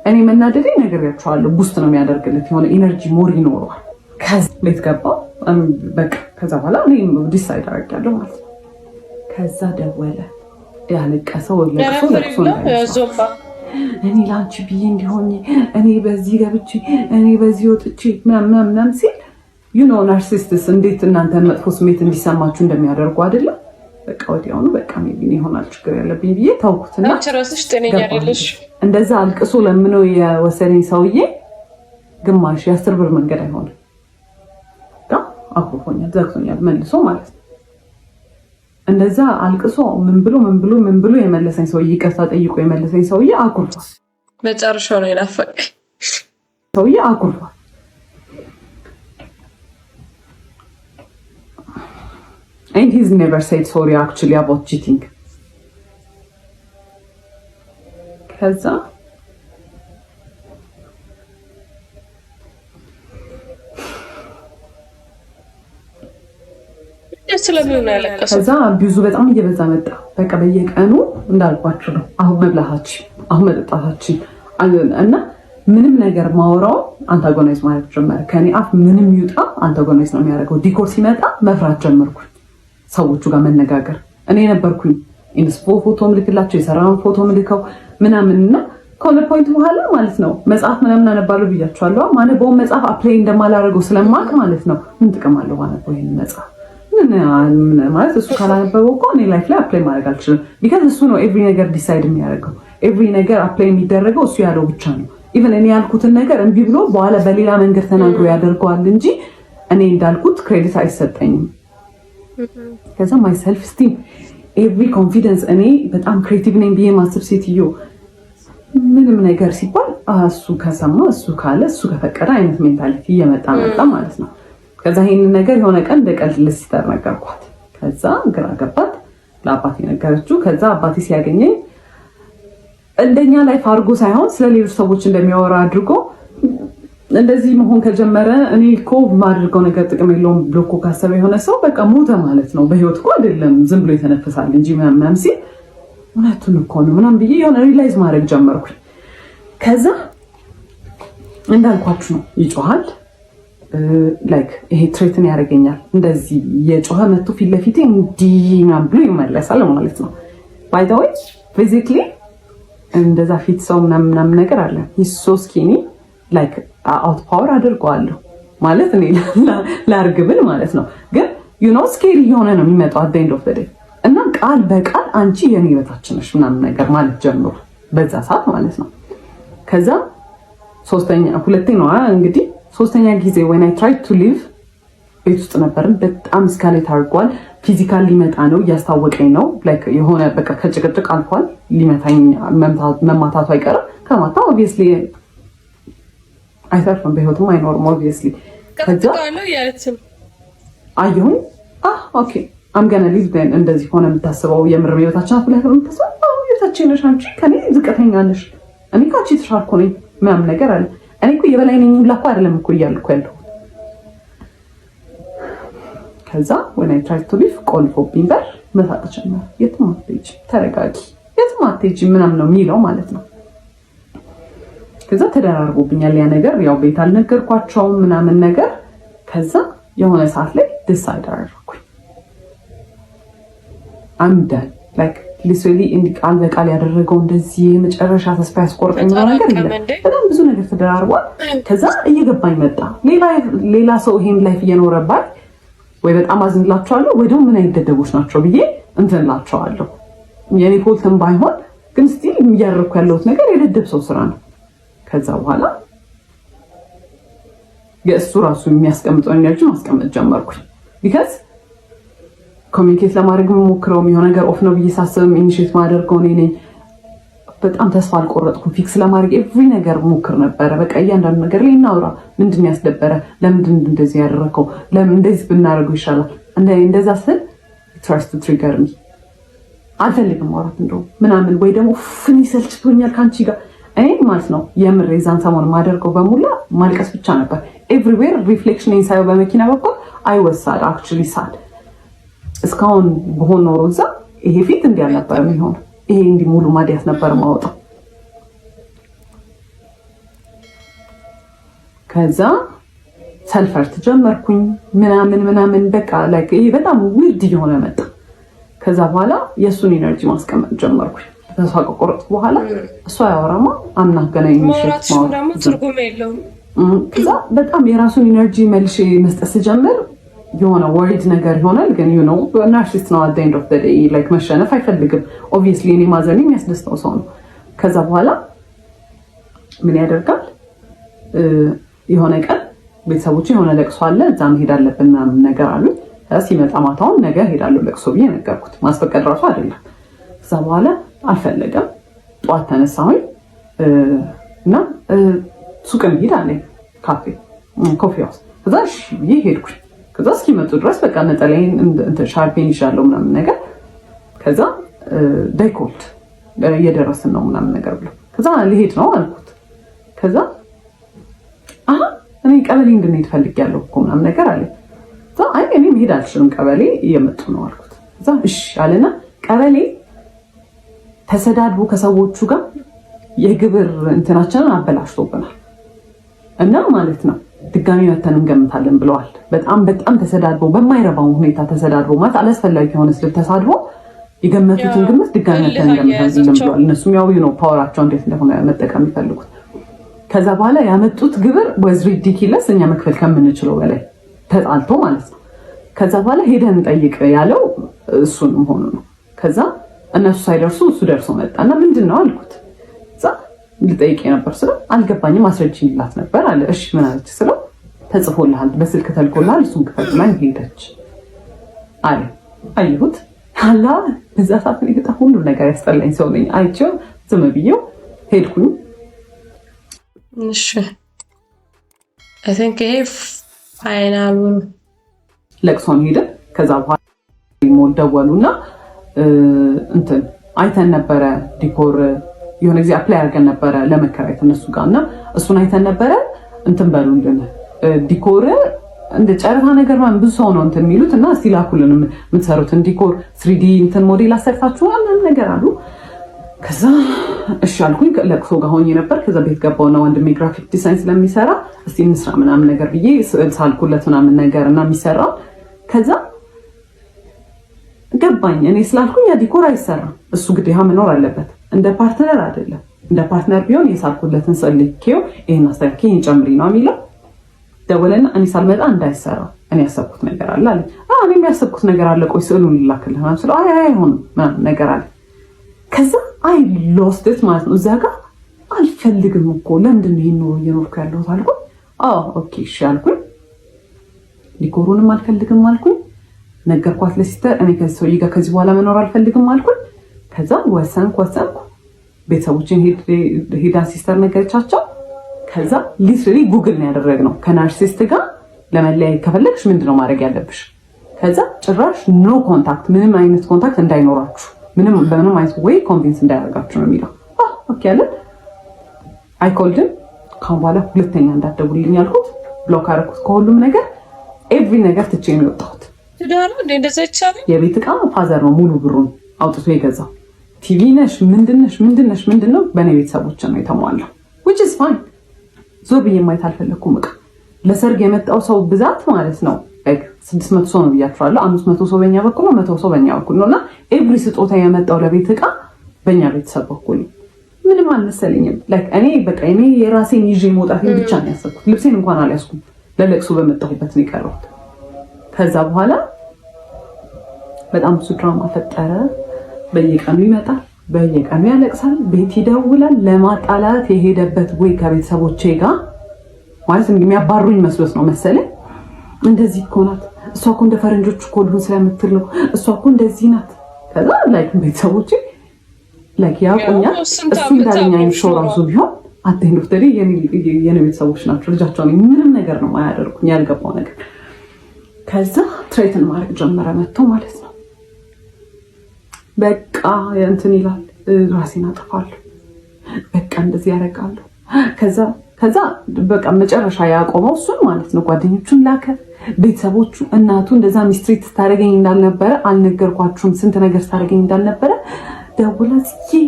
እኔ መናደዴ ነግሬያቸዋለሁ። ቡስት ነው የሚያደርግልት የሆነ ኢነርጂ ሞር ይኖረዋል። ከዛ ቤት ገባሁ። በቃ ከዛ በኋላ እኔ ዲሳይድ አደረጋለሁ ማለት ነው። ከዛ ደወለ። ያለቀሰው ለቅሶ እኔ ላንቺ ብዬ እንዲሆን እኔ በዚህ ገብቼ እኔ በዚህ ወጥቼ ምናምን ሲል ናርሲስቲስ እንዴት እናንተን መጥፎ ስሜት እንዲሰማችሁ እንደሚያደርጉ አይደለም። በቃ ወዲያውኑ በቃ ሜቢ ይሆናል ችግር ያለብኝ ብዬ ታውኩትና እንደዛ አልቅሶ ለምነው የወሰደኝ ሰውዬ ግማሽ የ10 ብር መንገድ አይሆንም አኩርፎኛል፣ ዘግቶኛል መልሶ ማለት ነው። እንደዛ አልቅሶ ምን ብሎ የመለሰኝ ሰውዬ ይቅርታ ጠይቆ የመለሰኝ ሰውዬ አኩርፏል። መጨረሻው ነው የናፈቀኝ ሰውዬ አኩርፏል። And he's never said sorry actually about cheating. ከዛ ከዛ ቢዙ በጣም እየበዛ መጣ። በቃ በየቀኑ እንዳልኳችሁ ነው። አሁን መብላታችን፣ አሁን መጠጣታችን እና ምንም ነገር ማውራው አንታጎናይዝ ማለት ጀመረ። ከኔ አፍ ምንም ይውጣ አንታጎናይዝ ነው የሚያደርገው። ዲኮር ሲመጣ መፍራት ጀመርኩኝ። ሰዎቹ ጋር መነጋገር እኔ ነበርኩኝ ኢንስፖ ፎቶ ምልክላቸው የሰራውን ፎቶ ምልከው ምናምንና ከሆነ ፖይንት በኋላ ማለት ነው መጽሐፍ ምናምን አነባለሁ ብያቸዋለሁ። ማነበውን መጽሐፍ አፕላይ እንደማላደርገው ስለማቅ ማለት ነው ምን ጥቅም አለው ማነበው ይሄን መጽሐፍ ማለት እሱ ካላነበበው እኮ እኔ ላይፍ ላይ አፕላይ ማድረግ አልችልም። ቢካዝ እሱ ነው ኤቭሪ ነገር ዲሳይድ የሚያደርገው። ኤቭሪ ነገር አፕላይ የሚደረገው እሱ ያለው ብቻ ነው። ኢቨን እኔ ያልኩትን ነገር እምቢ ብሎ በኋላ በሌላ መንገድ ተናግሮ ያደርገዋል እንጂ እኔ እንዳልኩት ክሬዲት አይሰጠኝም። ከዛ ማይ ሰልፍ ስቲም ኤቭሪ ኮንፊደንስ እኔ በጣም ክሬቲቭ ነኝ ብዬ ማስብ ሴትዮ ምንም ነገር ሲባል እሱ ከሰማ እሱ ካለ እሱ ከፈቀደ አይነት ሜንታሊቲ እየመጣ መጣ ማለት ነው። ከዛ ይሄንን ነገር የሆነ ቀን እንደቀልድ ለሲስተር ነገርኳት። ከዛ ግራ ገባት። ለአባቴ ነገረችው። ከዛ አባቴ ሲያገኘኝ እንደኛ ላይፍ አድርጎ ሳይሆን ስለሌሎች ሰዎች እንደሚያወራ አድርጎ እንደዚህ መሆን ከጀመረ እኔ እኮ ማድረገው ነገር ጥቅም የለውም ብሎ እኮ ካሰበ የሆነ ሰው በቃ ሞተ ማለት ነው። በህይወት እኮ አይደለም ዝም ብሎ የተነፈሳል እንጂ ምናምን ሲል እውነቱን እኮ ነው ምናምን ብዬ የሆነ ሪላይዝ ማድረግ ጀመርኩኝ። ከዛ እንዳልኳችሁ ነው ይጮሃል፣ ላይክ ይሄ ትሬትን ያደርገኛል። እንደዚህ የጮኸ መጥቶ ፊት ለፊቴ እንዲህ ምናምን ብሎ ይመለሳል ማለት ነው። ባይ ዘ ዌይ ፊዚክሊ እንደዛ ፊት ሰው ምናምን ነገር አለ ሶ ስኪኒ ላይክ አውት ፓወር አድርገዋለሁ ማለት እኔ ላርግብል ማለት ነው። ግን ስኬሪ የሆነ ነው የሚመጣው at the end of the day እና ቃል በቃል አንቺ የኔ በታች ነሽ ምናምን ነገር ማለት ጀምሮ በዛ ሰዓት ማለት ነው። ከዛ ሶስተኛ ጊዜ when I tried to leave ቤት ውስጥ ነበርን። በጣም ስካሌት አድርጓል። ፊዚካል ሊመጣ ነው እያስታወቀኝ ነው። ላይክ የሆነ በቃ ከጭቅጭቅ አልፏል። ሊመታኝ መማታቱ አይቀርም። ከማታ ኦብቪየስሊ አይተርፍም፣ በህይወትም አይኖርም ኦብቪየስሊ። ከዛ አየሁኝ ኦኬ አም ገና ሊቭ ዘን እንደዚህ ሆነ የምታስበው የምር ህይወታችን አፍለህ የምታስበው ህይወታችን ነሽ አንቺ ከኔ ዝቅተኛ ነሽ፣ እኔ ካንቺ ተሻልኩ ነኝ ምናምን ነገር አለ። እኔ እኮ የበላይ ነኝ ሁላ እኮ አይደለም እኮ እያልኩ ያለው። ከዛ when I tried to leave ቆልፎብኝ በር መሳቅ ጀመረ። የትም አትሄጂም፣ ተረጋጊ፣ የትም አትሄጂም ምናምን ነው የሚለው ማለት ነው። ከዛ ተደራርቦብኛል ያ ነገር። ያው ቤት አልነገርኳቸውም ምናምን ነገር። ከዛ የሆነ ሰዓት ላይ ዲሳይድ አደረኩኝ አምዳን ላይክ ሊትራሊ እንዲህ ቃል በቃል ያደረገው እንደዚህ የመጨረሻ ተስፋ ያስቆርጠኝ ነገር የለም። በጣም ብዙ ነገር ተደራርቧል። ከዛ እየገባኝ መጣ ሌላ ሰው ይሄን ላይፍ እየኖረባት ወይ በጣም አዝንላቸዋለሁ ወይ ደግሞ ምን አይነት ደደቦች ናቸው ብዬ እንትንላቸዋለሁ። የኔ ፎልትም ባይሆን ግን ስቲል እያደረኩ ያለሁት ነገር የደደብ ሰው ስራ ነው። ከዛ በኋላ የእሱ ራሱ የሚያስቀምጠው ኤነርጂ ማስቀመጥ ጀመርኩኝ። ቢካዝ ኮሚኒኬት ለማድረግ የምሞክረው የሆነ ነገር ኦፍ ነው ብዬ ሳስብም ኢኒሼት ማደርገው እኔ ነኝ። በጣም ተስፋ አልቆረጥኩም። ፊክስ ለማድረግ ኤቭሪ ነገር ሞክር ነበረ። በቃ እያንዳንዱ ነገር ላይ እናውራ። ምንድን ያስደበረ? ለምንድን እንደዚህ ያደረከው? ለምን እንደዚህ ብናደርገው ይሻላል? እንደዛ ስል ትራስት ትሪገር ሚ አልፈልግም ማውራት እንደው ምናምን ወይ ደግሞ ፍኒ ሰልችቶኛል ካንቺ ጋር እኔ ማለት ነው። የምር የዛን ሰሞን ማደርገው በሙላ ማልቀስ ብቻ ነበር። ኤቭሪዌር ሪፍሌክሽን ኢንሳይድ በመኪና በኩል አይወሳድ አክቹሊ ሳድ እስካሁን በሆነ ኖሮ እዛ ይሄ ፊት እንዲህ አልነበረም የሚሆነው። ይሄ እንዲህ ሙሉ ማዲያት ነበር ማውጣው። ከዛ ሰልፈርት ጀመርኩኝ ምናምን በቃ ላይክ ይሄ በጣም ዊርድ እየሆነ መጣ። ከዛ በኋላ የእሱን ኢነርጂ ማስቀመጥ ጀመርኩኝ። ተስፋ ከቆረጥኩ በኋላ እሱ አያወራማ አናገናኝ ማውራትሽ ደግሞ ትርጉም የለውም። ከዛ በጣም የራሱን ኢነርጂ መልሼ መስጠት ስጀምር የሆነ ወሪድ ነገር ይሆናል። ግን ዩ ኖ ናርሲስት ነው at the end of the day like መሸነፍ አይፈልግም። ኦብቪየስሊ እኔ ማዘን የሚያስደስተው ሰው ነው። ከዛ በኋላ ምን ያደርጋል? የሆነ ቀን ቤተሰቦቼ የሆነ ለቅሶ አለ እዛ መሄድ አለብን ምናምን ነገር አሉ። ሲመጣ ማታውን ነገ ሄዳለሁ ለቅሶ ብዬ ነገርኩት። ማስፈቀድ ራሱ አይደለም። ከዛ በኋላ አልፈለገም። ጠዋት ተነሳሁኝ እና ሱቅ እንሂድ አለኝ፣ ኮፊ ሃውስ። ከዛ እሺ ብዬ ሄድኩኝ። ከዛ እስኪመጡ ድረስ በቃ ነጠላዬን ሻርፔን ይዣለሁ ምናምን ነገር። ከዛ ዳይኮልት እየደረስን ነው ምናምን ነገር ብሎ ከዛ ልሄድ ነው አልኩት። ከዛ እኔ ቀበሌ እንድንሄድ ፈልጌያለሁ እኮ ምናምን ነገር አለ። ከዛ አይ እኔ መሄድ አልችልም ቀበሌ እየመጡ ነው አልኩት። ከዛ እሺ አለና ቀበሌ ተሰዳድቦ ከሰዎቹ ጋር የግብር እንትናችንን አበላሽቶብናል እና ማለት ነው ድጋሚ መተን እንገምታለን ብለዋል። በጣም በጣም ተሰዳድቦ በማይረባው ሁኔታ ተሰዳድቦ ማለት አላስፈላጊ የሆነ ስለተሳድቦ የገመቱትን ግምት ድጋሚ መተን እንገምታለን ብለዋል። እነሱም ያው ነው ፓወራቸው እንዴት እንደሆነ መጠቀም ይፈልጉት። ከዛ በኋላ ያመጡት ግብር was ridiculous እኛ መክፈል ከምንችለው በላይ ተጣልቶ ማለት ነው። ከዛ በኋላ ሄደን እንጠይቅ ያለው እሱንም ሆኖ ነው። ከዛ እነሱ ሳይደርሱ እሱ ደርሶ መጣና ምንድነው አልኩት። እዛ ልጠይቅ ነበር ስለ አልገባኝም አስረጅኝ ይላት ነበር አለ። እሺ ምን አለች ስለ ተጽፎልሃል በስልክ ተልኮልሃል እሱን ክፈትላኝ ሄደች አለ። አይሁት አላ እዛ ሰዓት ነው የታ ሁሉ ነገር ያስጠላኝ ሰው ነኝ። አይቼው ዝም ብዬው ሄድኩኝ። እሺ I think if ፋይናሉ ለቅሶን ሄደ። ከዛ በኋላ ሞል ደወሉና እንትን አይተን ነበረ ዲኮር የሆነ ጊዜ አፕላይ አድርገን ነበረ ለመከራየት እነሱ ጋርና እሱን አይተን ነበረ እንትን በሉልን ዲኮር እንደ ጨረታ ነገር ማለት ብዙ ሰው ነው እንትን የሚሉት እና እስቲ ላኩልን የምትሰሩትን ዲኮር 3D እንትን ሞዴል አሰርታችኋል ነገር አሉ። ከዛ እሺ አልኩኝ። ለቅሶ ጋር ሆኜ ነበር። ከዛ ቤት ገባውና ወንድሜ ግራፊክ ዲዛይን ስለሚሰራ እስቲ እንስራ ምናምን ነገር ብዬ ሳልኩለት ምናምን ነገር እና የሚሰራ ከዛ ገባኝ። እኔ ስላልኩኝ ያ ዲኮር አይሰራም እሱ ግዴታ መኖር አለበት እንደ ፓርትነር አይደለም። እንደ ፓርትነር ቢሆን የሳልኩለትን ሰልኬው ይሄን አስተካክዬ ይሄን ጨምሪ ነው የሚለው። ደወለና እኔ ሳልመጣ እንዳይሰራ እኔ ያሰብኩት ነገር አለ አለ። እኔ የሚያሰብኩት ነገር አለ ቆይ ስዕሉን ልላክልህ ማለት ነው። አይ አይሆንም ምናምን ነገር አለ። ከዛ አይ ሎስት ኢት ማለት ነው። እዛ ጋር አልፈልግም እኮ ለምንድን ነው ይሄን እየኖርኩ ያለሁት አልኩኝ። ኦኬ እሺ አልኩኝ። ዲኮሩንም አልፈልግም አልኩኝ። ነገርኳት ለሲስተር እኔ ከዚህ ሰውዬ ጋር ከዚህ በኋላ መኖር አልፈልግም አልኩኝ። ከዛ ወሰንኩ ቤተሰቦችን ሄዳ ሲስተር ነገረቻቸው። ከዛ ሊትራሊ ጉግል ነው ያደረግነው ከናርሲስት ጋር ለመለያየት ከፈለግሽ ምንድነው ማድረግ ያለብሽ? ከዛ ጭራሽ ኖ ኮንታክት ምንም አይነት ኮንታክት እንዳይኖራችሁ በምንም አይነት ወይ ኮንቪንስ እንዳያደርጋችሁ ነው የሚለው። ኦኬ አለ። አይ ኮልድን ካሁን በኋላ ሁለተኛ እንዳትደውልልኝ ያልኩት ብሎክ አደረኩት ከሁሉም ነገር ኤቭሪ ነገር ትቼ ነው የወጣሁት። ትዳሩ እንደዛ ይቻላል። የቤት ዕቃ ፋዘር ነው ሙሉ ብሩን አውጥቶ የገዛው። ቲቪ ነሽ ምንድነው በእኔ ቤተሰቦች ነው የተሟላው which is fine። ዞር ብዬ ማየት አልፈለኩም። ዕቃ ለሰርግ የመጣው ሰው ብዛት ማለት ነው 600 ሰው ነው ብያችኋለሁ። 500 ሰው በእኛ በኩል ነው 100 ሰው በእኛ በኩል ነውና ኤቭሪ ስጦታ የመጣው ለቤት ዕቃ በእኛ ቤተሰብ በኩል ምንም አልመሰለኝም። እኔ በቃ እኔ የራሴን ይዤ መውጣቴን ብቻ ነው ያሰብኩት። ልብሴን እንኳን አልያዝኩም። ለለቅሶ በመጣሁበት ነው የቀረሁት። ከዛ በኋላ በጣም ብዙ ድራማ ፈጠረ። በየቀኑ ይመጣል፣ በየቀኑ ያለቅሳል፣ ቤት ይደውላል። ለማጣላት የሄደበት ወይ ከቤተሰቦቼ ጋር ማለት የሚያባሩኝ መስሎት ነው መሰለኝ። እንደዚህ እኮ ናት እሷ እኮ እንደ ፈረንጆች እኮ ልሁን ስለምትል ነው እሷ እኮ እንደዚህ ናት። ከዛ ቤተሰቦቼ ያውቁኛል። እሱ እንዳለኝ አይነት ሾው ራሱ ቢሆን አትሄዱ ፍተሪ የኔ ቤተሰቦች ናቸው። ልጃቸውን ምንም ነገር ነው ማያደርጉኝ ያልገባው ነገር። ከዛ ትሬትን ማድረግ ጀመረ መጥቶ ማለት ነው። በቃ እንትን ይላል ራሴን አጠፋለሁ፣ በቃ እንደዚህ ያደርጋለሁ። ከዛ በቃ መጨረሻ ያቆመው እሱን ማለት ነው። ጓደኞቹን ላከ፣ ቤተሰቦቹ፣ እናቱ እንደዛ ሚስትሪት ስታደርገኝ እንዳልነበረ አልነገርኳችሁም ስንት ነገር ስታደርገኝ እንዳልነበረ ደውላ ጽዬ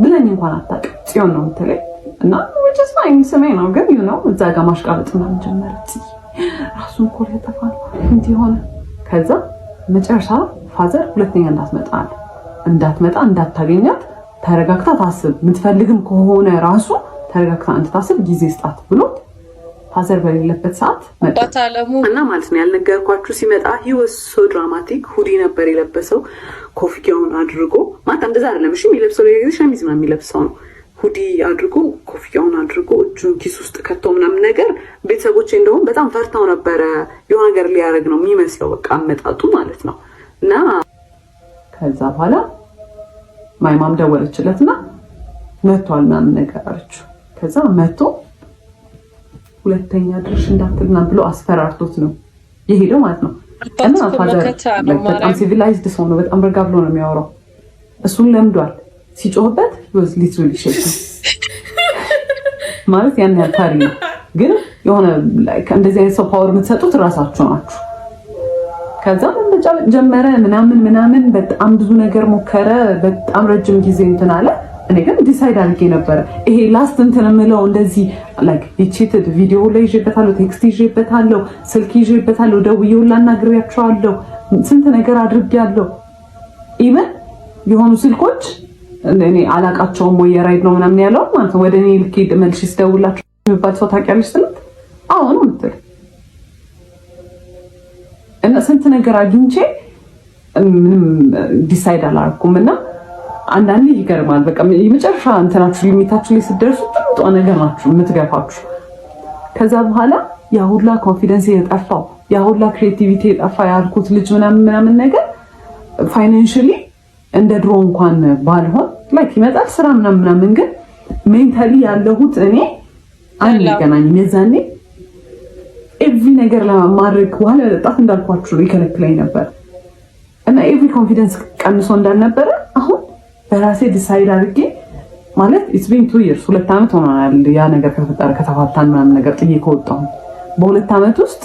ብለኝ እንኳን አታውቅም። ጽዮን ነው የምትለኝ እና ወጭስ ማይን ስሜ ነው ግን እዛ ጋር ማሽቃበጥ ምናምን ጀመረ። ጽዬ ራሱን እኮ ሊያጠፋ ነው እንዲህ ሆነ። ከዛ መጨረሻ ፋዘር ሁለተኛ እንዳትመጣ እንዳታገኛት ተረጋግታ ታስብ፣ የምትፈልግም ከሆነ ራሱ ተረጋግታ እንድታስብ ጊዜ ስጣት ብሎ ፋዘር በሌለበት ሰዓት መጣ እና ማለት ነው ያልነገርኳችሁ ሲመጣ he was so dramatic። ሁዲ ነበር የለበሰው ኮፍያውን አድርጎ ማታ እንደዛ አይደለም እሺ የሚለብሰው ለጊዜ ሸሚዝ ነው የሚለብሰው ነው ሁዲ አድርጎ ኮፍያውን አድርጎ እጁን ኪስ ውስጥ ከቶ ምናምን ነገር ቤተሰቦቼ እንደውም በጣም ፈርተው ነበረ። የሆነ ነገር ሊያደርግ ነው የሚመስለው በቃ አመጣጡ ማለት ነው። እና ከዛ በኋላ ማይማም ደወለችለትና መጥቷል ምናምን ነገር አለችው። ከዛ መጥቶ ሁለተኛ ድርሽ እንዳትልና ብሎ አስፈራርቶት ነው የሄደው ማለት ነው። እና ፋዘር በጣም ሲቪላይዝድ ሰው ነው። በጣም ረጋ ብሎ ነው የሚያወራው። እሱን ለምዷል። ሲጮህበት was literally shaking ማለት ያን ያህል ታሪ ነው። ግን የሆነ እንደዚህ አይነት ሰው ፓወር የምትሰጡት እራሳችሁ ናችሁ። ከዛ መጫወት ጀመረ ምናምን በጣም ብዙ ነገር ሞከረ። በጣም ረጅም ጊዜ እንትን አለ። እኔ ግን ዲሳይድ አድርጌ ነበረ ይሄ ላስት እንትን የምለው እንደዚህ ላይክ የቺትድ ቪዲዮ ላይ ይዤበታለሁ፣ ቴክስት ይዤበታለሁ፣ ስልክ ይዤበታለሁ፣ ደውዬው ላናግሬያቸዋለሁ፣ ስንት ነገር አድርጌያለሁ። ኢቨን የሆኑ ስልኮች እኔ አላቃቸውም ወይ የራይድ ነው ምናምን ያለው ማለት ነው። ወደ እኔ ልክ መልሽ ስደውላችሁ የሚባል ሰው ታውቂያለሽ ስለት አሁን ምትል እና ስንት ነገር አግኝቼ ምንም ዲሳይድ አላደረኩም። እና አንዳንዴ ይገርማል። በቃ የመጨረሻ እንትናችሁ ሊሚታችሁ ላይ ስትደርሱ ጥሩ ነገር ናችሁ የምትገፋችሁ። ከዛ በኋላ ያ ሁላ ኮንፊደንስ የጠፋው ያ ሁላ ክሬቲቪቲ የጠፋ ያልኩት ልጅ ምናምን ነገር ፋይናንሻሊ እንደ ድሮ እንኳን ባልሆን ላይክ ይመጣል ስራ ምናምን ግን ሜንታሊ ያለሁት እኔ አንገናኝም። የዛኔ ኤቭሪ ነገር ለማድረግ ዋለ ወጣት እንዳልኳችሁ ይከለክለኝ ነበር እና ኤቭሪ ኮንፊደንስ ቀንሶ እንዳልነበረ አሁን በራሴ ዲሳይድ አድርጌ ማለት ኢትስ ቢን 2 years 2 ዓመት ሆኗል ያ ነገር ከተፈጠረ ከተፋታን ምናምን ነገር ጥዬ ከወጣሁ በ2 ዓመት ውስጥ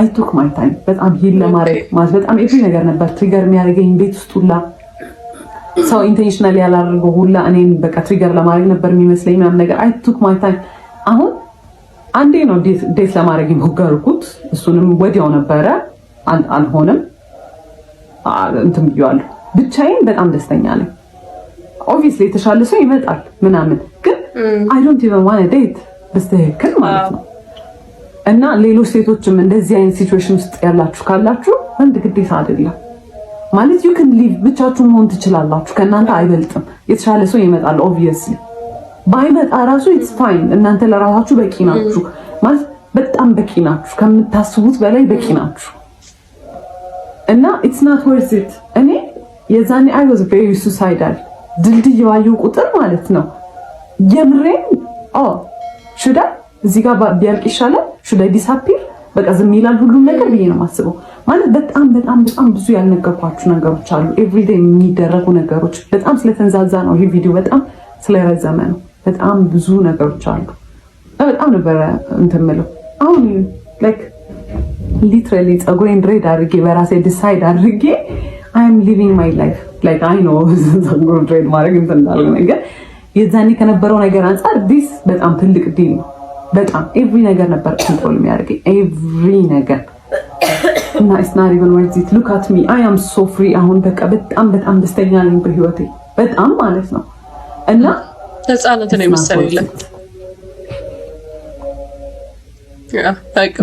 አይ ቱክ ማይ ታይም በጣም ሂል ለማድረግ ማለት በጣም ኤቭሪ ነገር ነበር ትሪገር የሚያደርገኝ ቤት ውስጥ ሁላ ሰው ኢንቴንሽናሊ ያላደረገው ሁላ እኔን በቃ ትሪገር ለማድረግ ነበር የሚመስለኝ ምናምን ነገር አይ ቱክ ማይ ታይም። አሁን አንዴ ነው ዴት ለማድረግ የሞከርኩት እሱንም ወዲያው ነበረ አልሆነም እንትን ብያለሁ። ብቻዬን በጣም ደስተኛ ነኝ። ኦብቪስሊ የተሻለ ሰው ይመጣል ምናምን ግን አይ ዶንት ኢቨን ዋንት ዴት በስተክል ማለት ነው። እና ሌሎች ሴቶችም እንደዚህ አይነት ሲቹዌሽን ውስጥ ያላችሁ ካላችሁ ወንድ ግዴታ አይደለም ማለት you can live ብቻችሁን መሆን ትችላላችሁ። ከእናንተ አይበልጥም። የተሻለ ሰው ይመጣል ኦብቪየስሊ ባይመጣ ራሱ it's fine። እናንተ ለራሳችሁ በቂ ናችሁ ማለት በጣም በቂ ናችሁ። ከምታስቡት በላይ በቂ ናችሁ። እና it's not worth it። እኔ የዛኔ I was very suicidal ድልድይ ባየሁ ቁጥር ማለት ነው የምሬን should I እዚህ ጋር ቢያልቅ ይሻላል should I disappear በቃ ዝም ይላል ሁሉም ነገር ብዬ ነው የማስበው። ማለት በጣም ብዙ ያልነገርኳችሁ ነገሮች አሉ። ኤቭሪዴይ የሚደረጉ ነገሮች በጣም ስለተንዛዛ ነው። ይሄ ቪዲዮ በጣም ስለረዘመ ነው። በጣም ብዙ ነገሮች አሉ። በጣም ነበረ እንትን የምለው አሁን ላይክ ሊትራሊ ፀጉሬን ድሬድ አድርጌ በራሴ ዲሳይድ አድርጌ አይ አም ሊቪንግ ማይ ላይፍ ላይክ አይ ኖ ፀጉር ድሬድ ማድረግ እንትን እንዳለ ነገር የዛኔ ከነበረው ነገር አንፃር ዲስ በጣም ትልቅ ዲል ነው። በጣም ኤቭሪ ነገር ነበር ኮንትሮል የሚያደርገኝ ኤቭሪ ነገር እና it's not even worth it. Look at me. I am so free. አሁን በቃ በጣም ደስተኛ ነኝ በህይወቴ በጣም ማለት ነው። እና ነፃነት ነው የመሰለኝ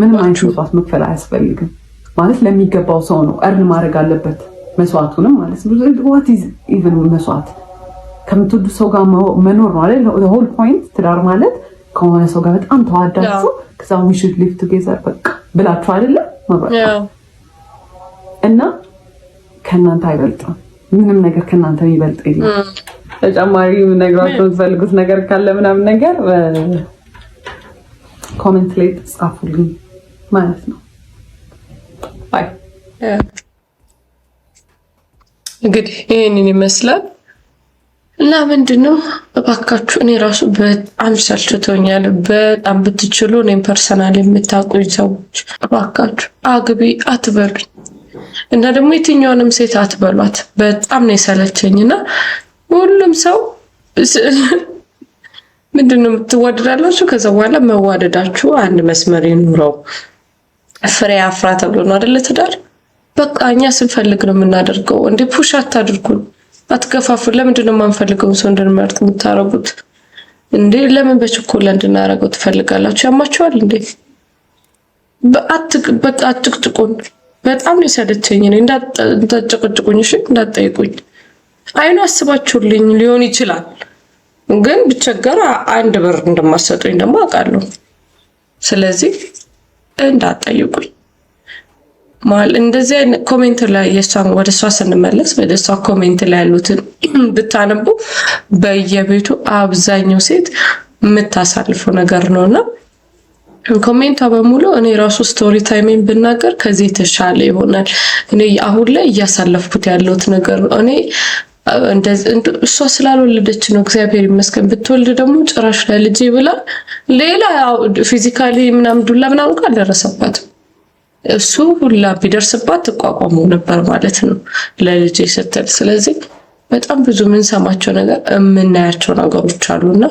ምንም አይነት መስዋዕት መክፈል አያስፈልግም ማለት ለሚገባው ሰው ነው እርን ማድረግ አለበት መስዋዕቱንም ማለት ነው። what is even መስዋዕት ከምትወዱ ሰው ጋር መኖር ነው አይደል? the whole point ትዳር ማለት ከሆነ ሰው ጋር በጣም ተዋዳችሁ ከዛ we should live together በቃ ብላችሁ አይደለ ማለት እና ከእናንተ አይበልጥም ምንም ነገር ከእናንተ የሚበልጥ የለም። ተጨማሪ ነግራችሁ የምትፈልጉት ነገር ካለ ምናምን ነገር ኮሜንት ላይ ጻፉልኝ ማለት ነው። ባይ እንግዲህ ይሄንን ይመስላል እና ምንድነው እባካችሁ እኔ ራሱ በጣም ሰልችቶኛል። በጣም ብትችሉ እኔም ፐርሰናል የምታውቁኝ ሰዎች እባካችሁ አግቢ አትበሉኝ እና ደግሞ የትኛውንም ሴት አትበሏት። በጣም ነው የሰለቸኝና ሁሉም ሰው ምንድነው የምትዋደዳላችሁ ከዛ በኋላ መዋደዳችሁ አንድ መስመር ይኑረው። ፍሬ አፍራ ተብሎ ነው አይደል ትዳር በቃ እኛ ስንፈልግ ነው የምናደርገው። እንዴ ፑሽ አታድርጉን፣ አትገፋፉን። ለምንድን ነው የማንፈልገውን ሰው እንድንመርጥ የምታረጉት እንዴ? ለምን በችኮላ እንድናረገው ትፈልጋላችሁ? ያማችኋል እንዴ? በቃ አትጭቅጭቁን። በጣም ነው የሰለቸኝ። እኔ እንዳትጨቅጭቁኝ፣ እሺ እንዳትጠይቁኝ። አይኑ አስባችሁልኝ ሊሆን ይችላል፣ ግን ብቸገር 1 ብር እንደማሰጡኝ ደግሞ አውቃለሁ። ስለዚህ እንዳትጠይቁኝ። እንደዚህ አይነት ኮሜንት ላይ ወደ እሷ ስንመለስ ወደ እሷ ኮሜንት ላይ ያሉትን ብታነቡ በየቤቱ አብዛኛው ሴት የምታሳልፈው ነገር ነውና ኮሜንቷ በሙሉ እኔ ራሱ ስቶሪ ታይሜን ብናገር ከዚህ የተሻለ ይሆናል። እኔ አሁን ላይ እያሳለፍኩት ያለሁት ነገር ነው። እኔ እሷ ስላልወለደች ነው፣ እግዚአብሔር ይመስገን። ብትወልድ ደግሞ ጭራሽ ለልጄ ብላ ሌላ ፊዚካሊ ምናምን ዱላ ምናምን እንኳን አልደረሰባትም። እሱ ሁላ ቢደርስባት ትቋቋመው ነበር ማለት ነው ለልጄ ስትል። ስለዚህ በጣም ብዙ የምንሰማቸው ነገር የምናያቸው ነገሮች አሉና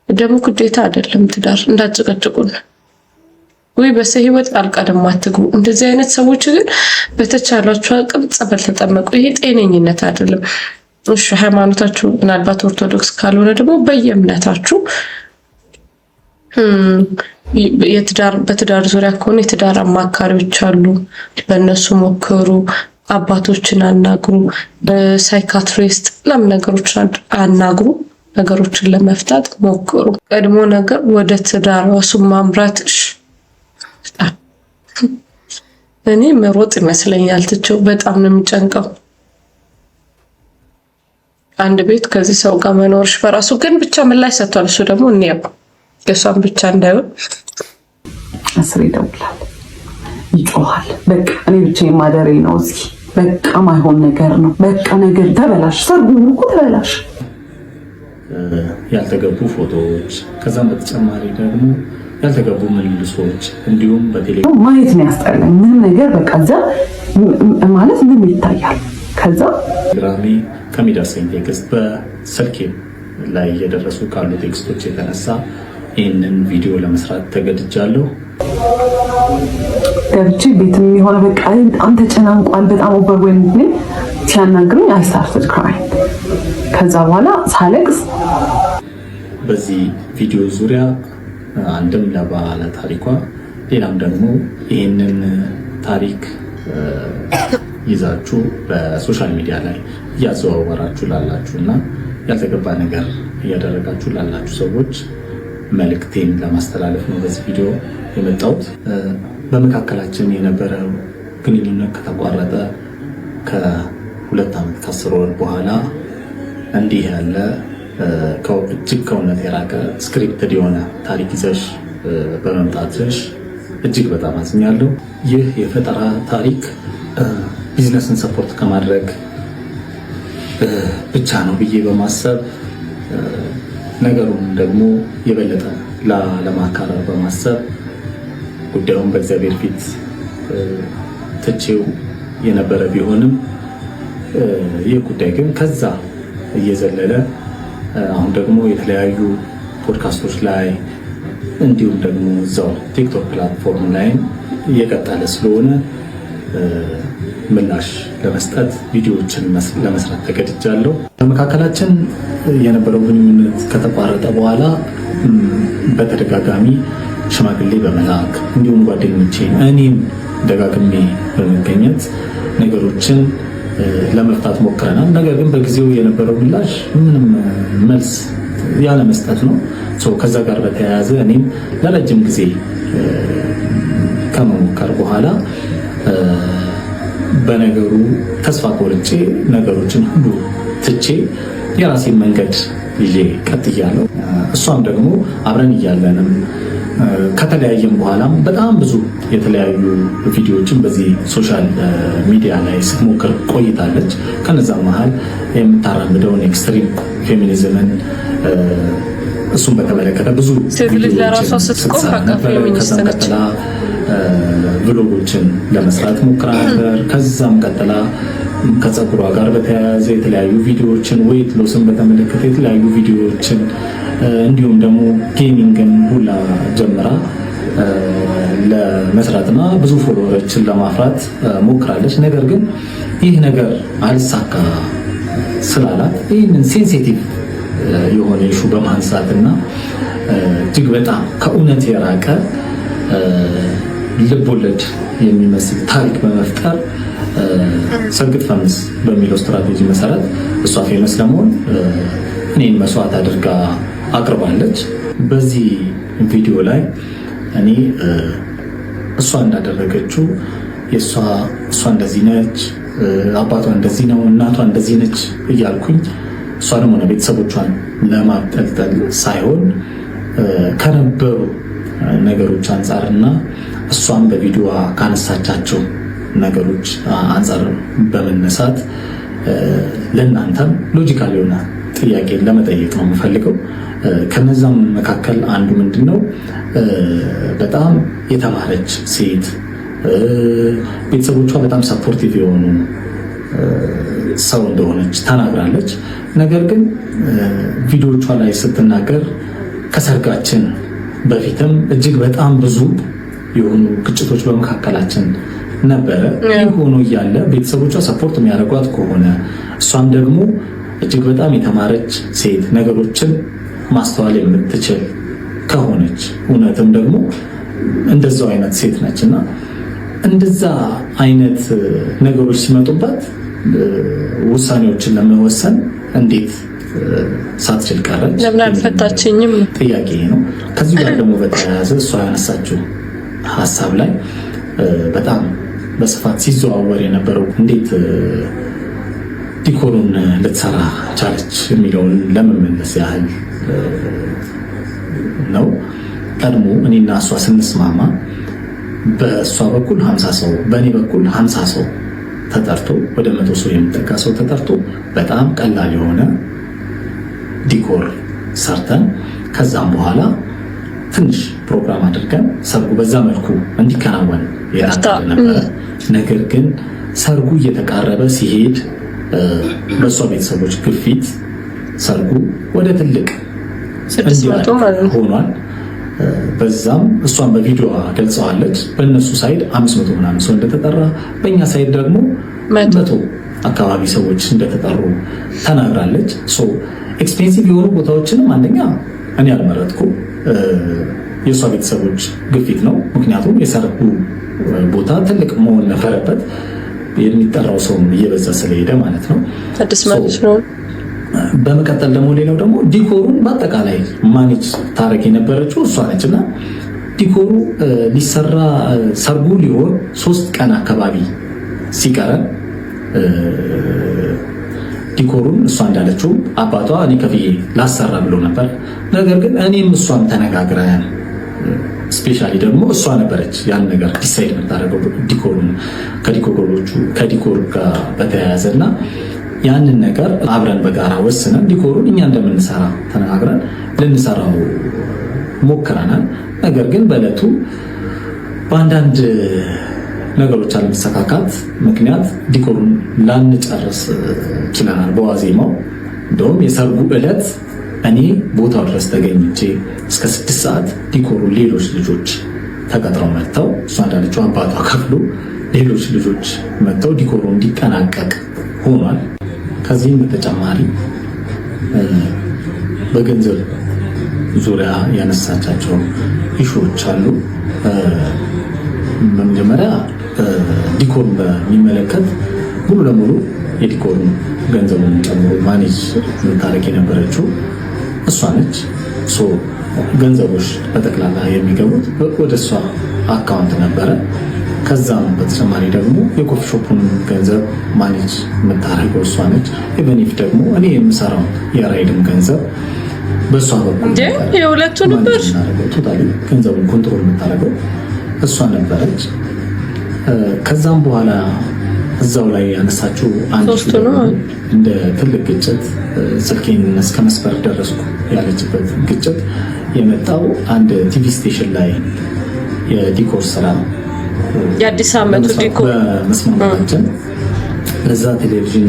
ደግሞ ግዴታ አይደለም ትዳር። እንዳትጨቀጭቁን ወይ በሰው ህይወት ጣልቃ ደግሞ አትግቡ። እንደዚህ አይነት ሰዎች ግን በተቻላችሁ አቅም ጸበል ተጠመቁ። ይሄ ጤነኝነት አይደለም። እሺ ሃይማኖታችሁ ምናልባት ኦርቶዶክስ ካልሆነ ደግሞ በየእምነታችሁ በትዳር ዙሪያ ከሆነ የትዳር አማካሪዎች አሉ፣ በእነሱ ሞክሩ። አባቶችን አናግሩ፣ ሳይካትሪስት ምናምን ነገሮችን አናግሩ። ነገሮችን ለመፍታት ሞክሩ። ቀድሞ ነገር ወደ ትዳር ራሱ ማምራትሽ እኔ መሮጥ ይመስለኛል ትቼው። በጣም ነው የሚጨንቀው አንድ ቤት ከዚህ ሰው ጋር መኖርሽ በራሱ። ግን ብቻ ምን ላይ ሰጥቷል እሱ ደግሞ እንያው የሷን ብቻ እንዳይሆን አስሬ ይደውላል፣ ይጮሃል። በቃ እኔ ብቻ የማደሬ ነው እዚህ። በቃ ማይሆን ነገር ነው። በቃ ነገር ተበላሽ፣ ሰርጉ እኮ ተበላሽ። ያልተገቡ ፎቶዎች፣ ከዛም በተጨማሪ ደግሞ ያልተገቡ መልሶች እንዲሁም በቴሌግራም ማየት ነው ያስጠላኝ። ምንም ነገር በቃ እዛ ማለት ምን ይታያል። ከዛ ግራሚ ከሚደርሰኝ ቴክስት በስልኬ ላይ እየደረሱ ካሉ ቴክስቶች የተነሳ ይህንን ቪዲዮ ለመስራት ተገድጃለሁ። ገብቼ ቤትም የሆነ በቃ በጣም ተጨናንቋል። በጣም ኦቨርዌልምድ ነኝ። ሲያናግሩኝ አይ ስታርትድ ክራይንግ። ከዛ በኋላ ሳለቅስ በዚህ ቪዲዮ ዙሪያ አንድም ለባለ ታሪኳ፣ ሌላም ደግሞ ይህንን ታሪክ ይዛችሁ በሶሻል ሚዲያ ላይ እያዘዋወራችሁ ላላችሁ እና ያልተገባ ነገር እያደረጋችሁ ላላችሁ ሰዎች መልእክቴን ለማስተላለፍ ነው በዚህ ቪዲዮ የመጣሁት። በመካከላችን የነበረው ግንኙነት ከተቋረጠ ከ2 ዓመት ከ10 ወር በኋላ እንዲህ ያለ እጅግ ከእውነት የራቀ ስክሪፕትድ የሆነ ታሪክ ይዘሽ በመምጣትሽ እጅግ በጣም አዝኛለሁ። ይህ የፈጠራ ታሪክ ቢዝነስን ሰፖርት ከማድረግ ብቻ ነው ብዬ በማሰብ ነገሩን ደግሞ የበለጠ ለማካረር በማሰብ ጉዳዩን በእግዚአብሔር ፊት ትቼው የነበረ ቢሆንም ይህ ጉዳይ ግን ከዛ እየዘለለ አሁን ደግሞ የተለያዩ ፖድካስቶች ላይ እንዲሁም ደግሞ እዛው ቲክቶክ ፕላትፎርም ላይ እየቀጠለ ስለሆነ ምላሽ ለመስጠት ቪዲዮዎችን ለመስራት ተገድጃለሁ። በመካከላችን የነበረው ግንኙነት ከተቋረጠ በኋላ በተደጋጋሚ ሽማግሌ በመላክ እንዲሁም ጓደኞቼ እኔም ደጋግሜ በመገኘት ነገሮችን ለመፍታት ሞክረናል። ነገር ግን በጊዜው የነበረው ምላሽ ምንም መልስ ያለ መስጠት ነው። ከዛ ጋር በተያያዘ እኔም ለረጅም ጊዜ ከመሞከር በኋላ በነገሩ ተስፋ ቆርጬ ነገሮችን ሁሉ ትቼ የራሴን መንገድ ይዤ ቀጥያለሁ። እሷም ደግሞ አብረን እያለንም ከተለያየም በኋላም በጣም ብዙ የተለያዩ ቪዲዮዎችን በዚህ ሶሻል ሚዲያ ላይ ስትሞክር ቆይታለች። ከነዛም መሀል የምታራምደውን ኤክስትሪም ፌሚኒዝምን እሱን በተመለከተ ብዙ ቪዲዮዎችን ስትሰራ ነበር። ከዛም ቀጥላ ብሎጎችን ለመስራት ሞክራ ነበር። ከዛም ቀጥላ ከፀጉሯ ጋር በተያያዘ የተለያዩ ቪዲዮዎችን፣ ዌይት ሎስን በተመለከተ የተለያዩ ቪዲዮዎችን እንዲሁም ደግሞ ጌሚንግን ሁላ ጀምራ ለመስራትና ብዙ ፎሎወሮችን ለማፍራት ሞክራለች። ነገር ግን ይህ ነገር አልሳካ ስላላት ይህንን ሴንሲቲቭ የሆነ ኢሹ በማንሳትና እጅግ በጣም ከእውነት የራቀ ልቦለድ የሚመስል ታሪክ በመፍጠር ሰግጥ ፈምስ በሚለው ስትራቴጂ መሰረት እሷ ፌመስ ለመሆን እኔን መስዋዕት አድርጋ አቅርባለች። በዚህ ቪዲዮ ላይ እኔ እሷ እንዳደረገችው እሷ እንደዚህ ነች፣ አባቷ እንደዚህ ነው፣ እናቷ እንደዚህ ነች እያልኩኝ እሷንም ሆነ ቤተሰቦቿን ለማብጠልጠል ሳይሆን ከነበሩ ነገሮች አንጻርና እሷም በቪዲዮ ካነሳቻቸው ነገሮች አንጻር በመነሳት ለእናንተም ሎጂካል የሆነ ጥያቄ ለመጠየቅ ነው የምፈልገው። ከነዛም መካከል አንዱ ምንድነው በጣም የተማረች ሴት ቤተሰቦቿ በጣም ሰፖርቲቭ የሆኑ ሰው እንደሆነች ተናግራለች። ነገር ግን ቪዲዮቿ ላይ ስትናገር ከሰርጋችን በፊትም እጅግ በጣም ብዙ የሆኑ ግጭቶች በመካከላችን ነበረ። ይህ ሆኖ እያለ ቤተሰቦቿ ሰፖርት የሚያደርጓት ከሆነ እሷም ደግሞ እጅግ በጣም የተማረች ሴት ነገሮችን ማስተዋል የምትችል ከሆነች እውነትም ደግሞ እንደዛው አይነት ሴት ነች እና እንደዛ አይነት ነገሮች ሲመጡባት ውሳኔዎችን ለመወሰን እንዴት ሳትችል ቀረች? ለምን አልፈታችኝም? ጥያቄ ነው። ከዚህ ጋር ደግሞ በተያያዘ እሷ ያነሳችው ሀሳብ ላይ በጣም በስፋት ሲዘዋወር የነበረው እንዴት ዲኮሩን ልትሰራ ቻለች የሚለውን ለመመለስ ያህል ነው። ቀድሞ እኔና እሷ ስንስማማ በእሷ በኩል 50 ሰው በእኔ በኩል 50 ሰው ተጠርቶ ወደ 100 ሰው የሚጠጋ ሰው ተጠርቶ በጣም ቀላል የሆነ ዲኮር ሰርተን ከዛም በኋላ ትንሽ ፕሮግራም አድርገን ሰርጉ በዛ መልኩ እንዲከናወን ያታለ ነበር። ነገር ግን ሰርጉ እየተቃረበ ሲሄድ በእሷ ቤተሰቦች ግፊት ሰርጉ ወደ ትልቅ ሆኗል። በዛም እሷን በቪዲዮ ገልጸዋለች። በእነሱ ሳይድ 500 ምናምን ሰው እንደተጠራ፣ በእኛ ሳይድ ደግሞ 100 አካባቢ ሰዎች እንደተጠሩ ተናግራለች። ኤክስፔንሲቭ የሆኑ ቦታዎችንም አንደኛ እኔ አልመረጥኩም፣ የእሷ ቤተሰቦች ግፊት ነው። ምክንያቱም የሰርጉ ቦታ ትልቅ መሆን ነበረበት፣ የሚጠራው ሰውም እየበዛ ስለሄደ ማለት ነው። በመቀጠል ደግሞ ሌላው ደግሞ ዲኮሩን በአጠቃላይ ማኔጅ ታረግ የነበረችው እሷ ነች እና ዲኮሩ ሊሰራ ሰርጉ ሊሆን 3 ቀን አካባቢ ሲቀረን ዲኮሩን እሷ እንዳለችው አባቷ እኔ ከፍዬ ላሰራ ብሎ ነበር። ነገር ግን እኔም እሷም ተነጋግረን ስፔሻሊ ደግሞ እሷ ነበረች ያን ነገር ዲሳይድ የምታደርገው ዲኮሩን ከዲኮሩ ጋር በተያያዘና ያንን ነገር አብረን በጋራ ወስነን ዲኮሩን እኛ እንደምንሰራ ተነጋግረን ልንሰራው ሞክረናል። ነገር ግን በዕለቱ በአንዳንድ ነገሮች አለመሰካካት ምክንያት ዲኮሩን ላንጨርስ ችለናል። በዋዜማው እንደውም የሰርጉ ዕለት እኔ ቦታው ድረስ ተገኝቼ እስከ 6 ሰዓት ዲኮሩን ሌሎች ልጆች ተቀጥረው መጥተው እሷ እንዳለችው አባቷ ከፍሎ ሌሎች ልጆች መጥተው ዲኮሩ እንዲጠናቀቅ ሆኗል። ከዚህም በተጨማሪ በገንዘብ ዙሪያ ያነሳቻቸው ኢሹዎች አሉ። በመጀመሪያ ዲኮሩን በሚመለከት ሙሉ ለሙሉ የዲኮሩን ገንዘቡን ጨምሮ ማኔጅ ታሪክ የነበረችው እሷ ነች። ገንዘቦች በጠቅላላ የሚገቡት ወደ እሷ አካውንት ነበረ። ከዛም በተጨማሪ ደግሞ የኮፊ ሾፑን ገንዘብ ማኔጅ የምታደርገው እሷ ነች። ኢቨኒፍ ደግሞ እኔ የምሰራው የራይድም ገንዘብ በእሷ በኩል የሁለቱ ነበር። ቶታሊ ገንዘቡን ኮንትሮል የምታደርገው እሷ ነበረች። ከዛም በኋላ እዛው ላይ ያነሳችው አንድ እንደ ትልቅ ግጭት ስልኬን እስከ መስበር ደረስኩ ያለችበት ግጭት የመጣው አንድ ቲቪ ስቴሽን ላይ የዲኮር ስራ የአዲስ ዓመቱ ዲኮር በመስማማታችን ለዛ ቴሌቪዥን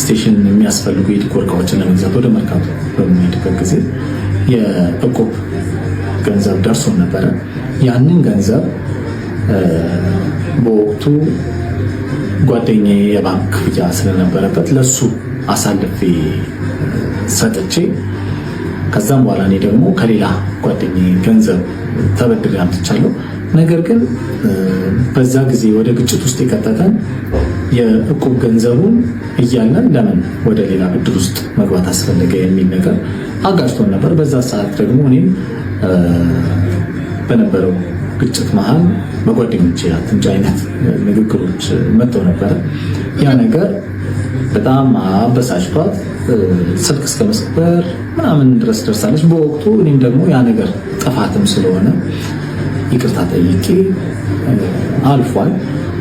ስቴሽን የሚያስፈልጉ የዲኮር እቃዎችን ለመግዛት ወደ መርካቶ በምንሄድበት ጊዜ የእቁብ ገንዘብ ደርሶ ነበረ። ያንን ገንዘብ በወቅቱ ጓደኛዬ የባንክ ክፍያ ስለነበረበት ለሱ አሳልፌ ሰጥቼ ከዛም በኋላ እኔ ደግሞ ከሌላ ጓደኛዬ ገንዘብ ተበድሬ አምጥቻለሁ። ነገር ግን በዛ ጊዜ ወደ ግጭት ውስጥ የከተተን የእቁብ ገንዘቡን እያለን ለምን ወደ ሌላ ብድር ውስጥ መግባት አስፈለገ የሚል ነገር አጋጭቶን ነበር። በዛ ሰዓት ደግሞ እኔም በነበረው ግጭት መሀል በጓደኞቼ አትንጫ አይነት ንግግሮች መጥተው ነበረ። ያ ነገር በጣም አበሳጭቷት ስልክ እስከ መስበር ምናምን ድረስ ደርሳለች በወቅቱ። እኔም ደግሞ ያ ነገር ጥፋትም ስለሆነ ይቅርታ ጠይቄ አልፏል።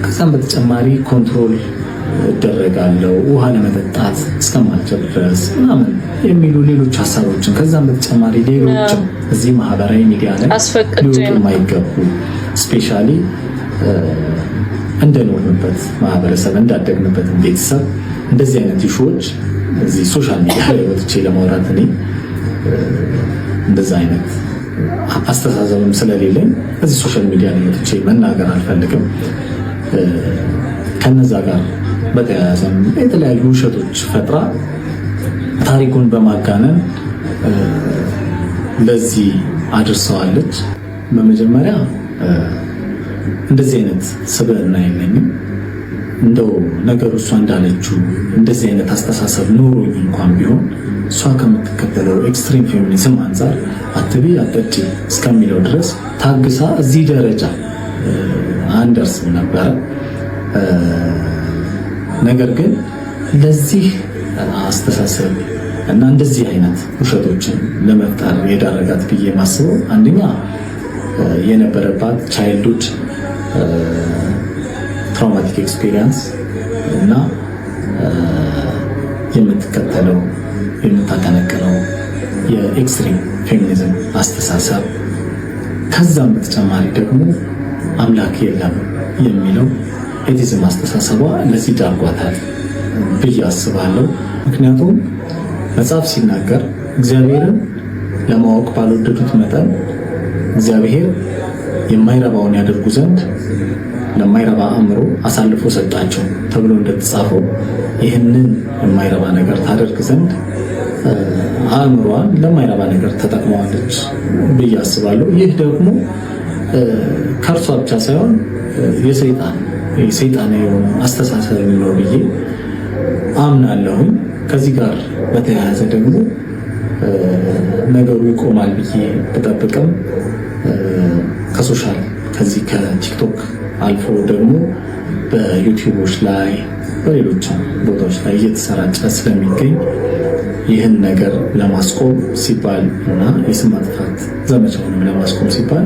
ከዛም በተጨማሪ ኮንትሮል እደረጋለሁ ውሃ ለመጠጣት እስከማልችል ድረስ ምናምን የሚሉ ሌሎች ሀሳቦችን ከዛም በተጨማሪ ሌሎችም እዚህ ማህበራዊ ሚዲያ ላይ ሊወጡ የማይገቡ ስፔሻሊ እንደኖርንበት ማህበረሰብ እንዳደግንበት ቤተሰብ እንደዚህ አይነት ኢሹዎች እዚህ ሶሻል ሚዲያ ላይ ወጥቼ ለማውራት እኔ እንደዛ አይነት አስተሳሰብም ስለሌለኝ እዚህ ሶሻል ሚዲያ ላይ ወጥቼ መናገር አልፈልግም። ከነዛ ጋር በተያያዘ የተለያዩ ውሸቶች ፈጥራ ታሪኩን በማጋነን ለዚህ አድርሰዋለች። በመጀመሪያ እንደዚህ አይነት ስብዕና የለኝም። እንደው ነገሩ እሷ እንዳለችው እንደዚህ አይነት አስተሳሰብ ኖሮኝ እንኳን ቢሆን እሷ ከምትከተለው ኤክስትሪም ፌሚኒዝም አንጻር አትቢ አጠጪ እስከሚለው ድረስ ታግሳ እዚህ ደረጃ አንደርስም ነበረ። ነገር ግን ለዚህ አስተሳሰብ እና እንደዚህ አይነት ውሸቶችን ለመፍጠር የዳረጋት ብዬ ማስበው አንደኛ የነበረባት ቻይልድሁድ ትራውማቲክ ኤክስፒሪየንስ እና የምትከተለው የምታቀነቅነው የኤክስትሪም ፌሚኒዝም አስተሳሰብ ከዛም በተጨማሪ ደግሞ አምላክ የለም የሚለው ኤቲዝም አስተሳሰቧ ለዚህ ዳርጓታል ብዬ አስባለሁ። ምክንያቱም መጽሐፍ ሲናገር እግዚአብሔርን ለማወቅ ባልወደዱት መጠን እግዚአብሔር የማይረባውን ያደርጉ ዘንድ ለማይረባ አእምሮ አሳልፎ ሰጣቸው ተብሎ እንደተጻፈው ይህንን የማይረባ ነገር ታደርግ ዘንድ አእምሮዋን ለማይረባ ነገር ተጠቅመዋለች ብዬ አስባለሁ። ይህ ደግሞ ከእርሷ ብቻ ሳይሆን የሰይጣን የሆነ አስተሳሰብ ነው ብዬ አምናለሁኝ። ከዚህ ጋር በተያያዘ ደግሞ ነገሩ ይቆማል ብዬ ብጠብቅም ከዚህ ከቲክቶክ አልፎ ደግሞ በዩቲዩቦች ላይ በሌሎችም ቦታዎች ላይ እየተሰራጨ ስለሚገኝ ይህን ነገር ለማስቆም ሲባል እና የስም ማጥፋት ዘመቻውንም ለማስቆም ሲባል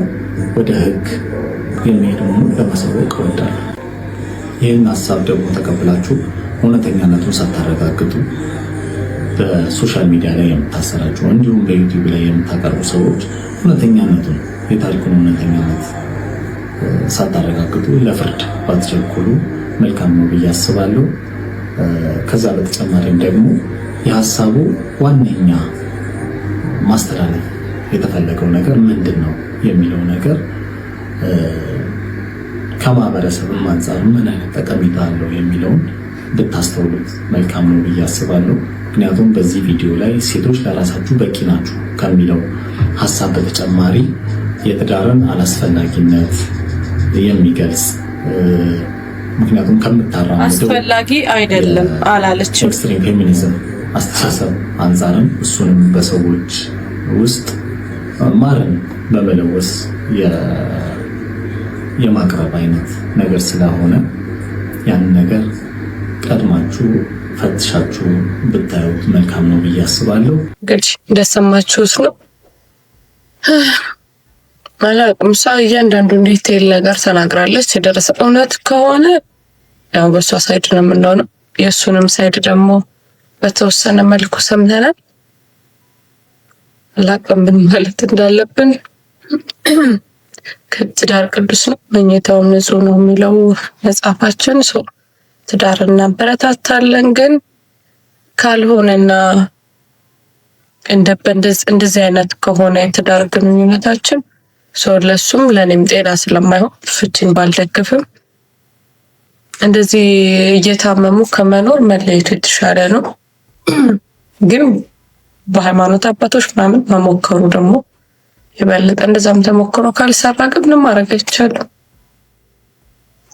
ወደ ሕግ የሚሄደውን ለማሳወቅ እወዳለሁ። ይህን ሀሳብ ደግሞ ተቀብላችሁ እውነተኛነቱን ሳታረጋግጡ በሶሻል ሚዲያ ላይ የምታሰራጩ እንዲሁም በዩቲዩብ ላይ የምታቀርቡ ሰዎች እውነተኛነቱን የታሪኩን እውነተኛነት ሳታረጋግጡ ለፍርድ ባትቸኩሉ መልካም ነው ብዬ አስባለሁ። ከዛ በተጨማሪም ደግሞ የሀሳቡ ዋነኛ ማስተላለፍ የተፈለገው ነገር ምንድን ነው የሚለው ነገር ከማህበረሰብም አንጻር ምን አይነት ጠቀሜታ አለው የሚለውን ብታስተውሉት መልካም ነው ብዬ አስባለሁ። ምክንያቱም በዚህ ቪዲዮ ላይ ሴቶች ለራሳችሁ በቂ ናችሁ ከሚለው ሀሳብ በተጨማሪ የትዳርን አላስፈላጊነት የሚገልጽ ምክንያቱም ከምታራምደው አስፈላጊ አይደለም አላለችም ኤክስትሪም ፌሚኒዝም አስተሳሰብ አንጻርም እሱንም በሰዎች ውስጥ ማርን በመለወስ የማቅረብ አይነት ነገር ስለሆነ ያን ነገር ቀድማችሁ ፈትሻችሁ ብታዩት መልካም ነው ብዬ አስባለሁ። እንግዲህ እንደሰማችሁት ነው። አላውቅም እሷ እያንዳንዱን ዲቴይል ነገር ተናግራለች። የደረሰ እውነት ከሆነ ያው በሷ ሳይድ ነው የምንሆነው። የእሱንም ሳይድ ደግሞ በተወሰነ መልኩ ሰምተናል። አላውቅም ምን ማለት እንዳለብን። ትዳር ቅዱስ ነው መኝታውም ንጹህ ነው የሚለው መጽሐፋችን። ትዳር እናበረታታለን፣ ግን ካልሆነና እንደዚህ አይነት ከሆነ የትዳር ግንኙነታችን ለሱም ለኔም ጤና ስለማይሆን ፍቺን ባልደግፍም እንደዚህ እየታመሙ ከመኖር መለየቱ የተሻለ ነው። ግን በሃይማኖት አባቶች ምናምን መሞከሩ ደግሞ የበለጠ እንደዛም ተሞክሮ ካልሰራ ግን ምንም ማድረግ አይቻልም።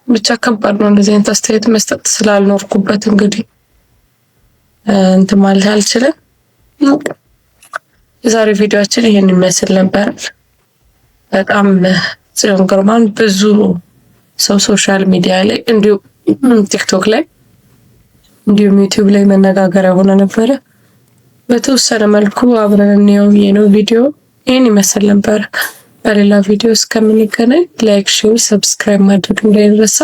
ብቻ ከባድ ነው እንደዚህ አይነት አስተያየት መስጠት ስላልኖርኩበት እንግዲህ እንትን ማለት አልችልም። የዛሬ ቪዲዮአችን ይሄን ይመስል ነበር። በጣም ጽዮን ግርማን ብዙ ሰው ሶሻል ሚዲያ ላይ እንዲሁም ቲክቶክ ላይ እንዲሁም ዩቲዩብ ላይ መነጋገሪያ ሆነ ነበረ። በተወሰነ መልኩ አብረን እንየው ቪዲዮ ይሄን ይመስል ነበር። በሌላ ቪዲዮ እስከምንገናኝ ላይክ፣ ሼር፣ ሰብስክራይብ ማድረግ እንዳይረሳ።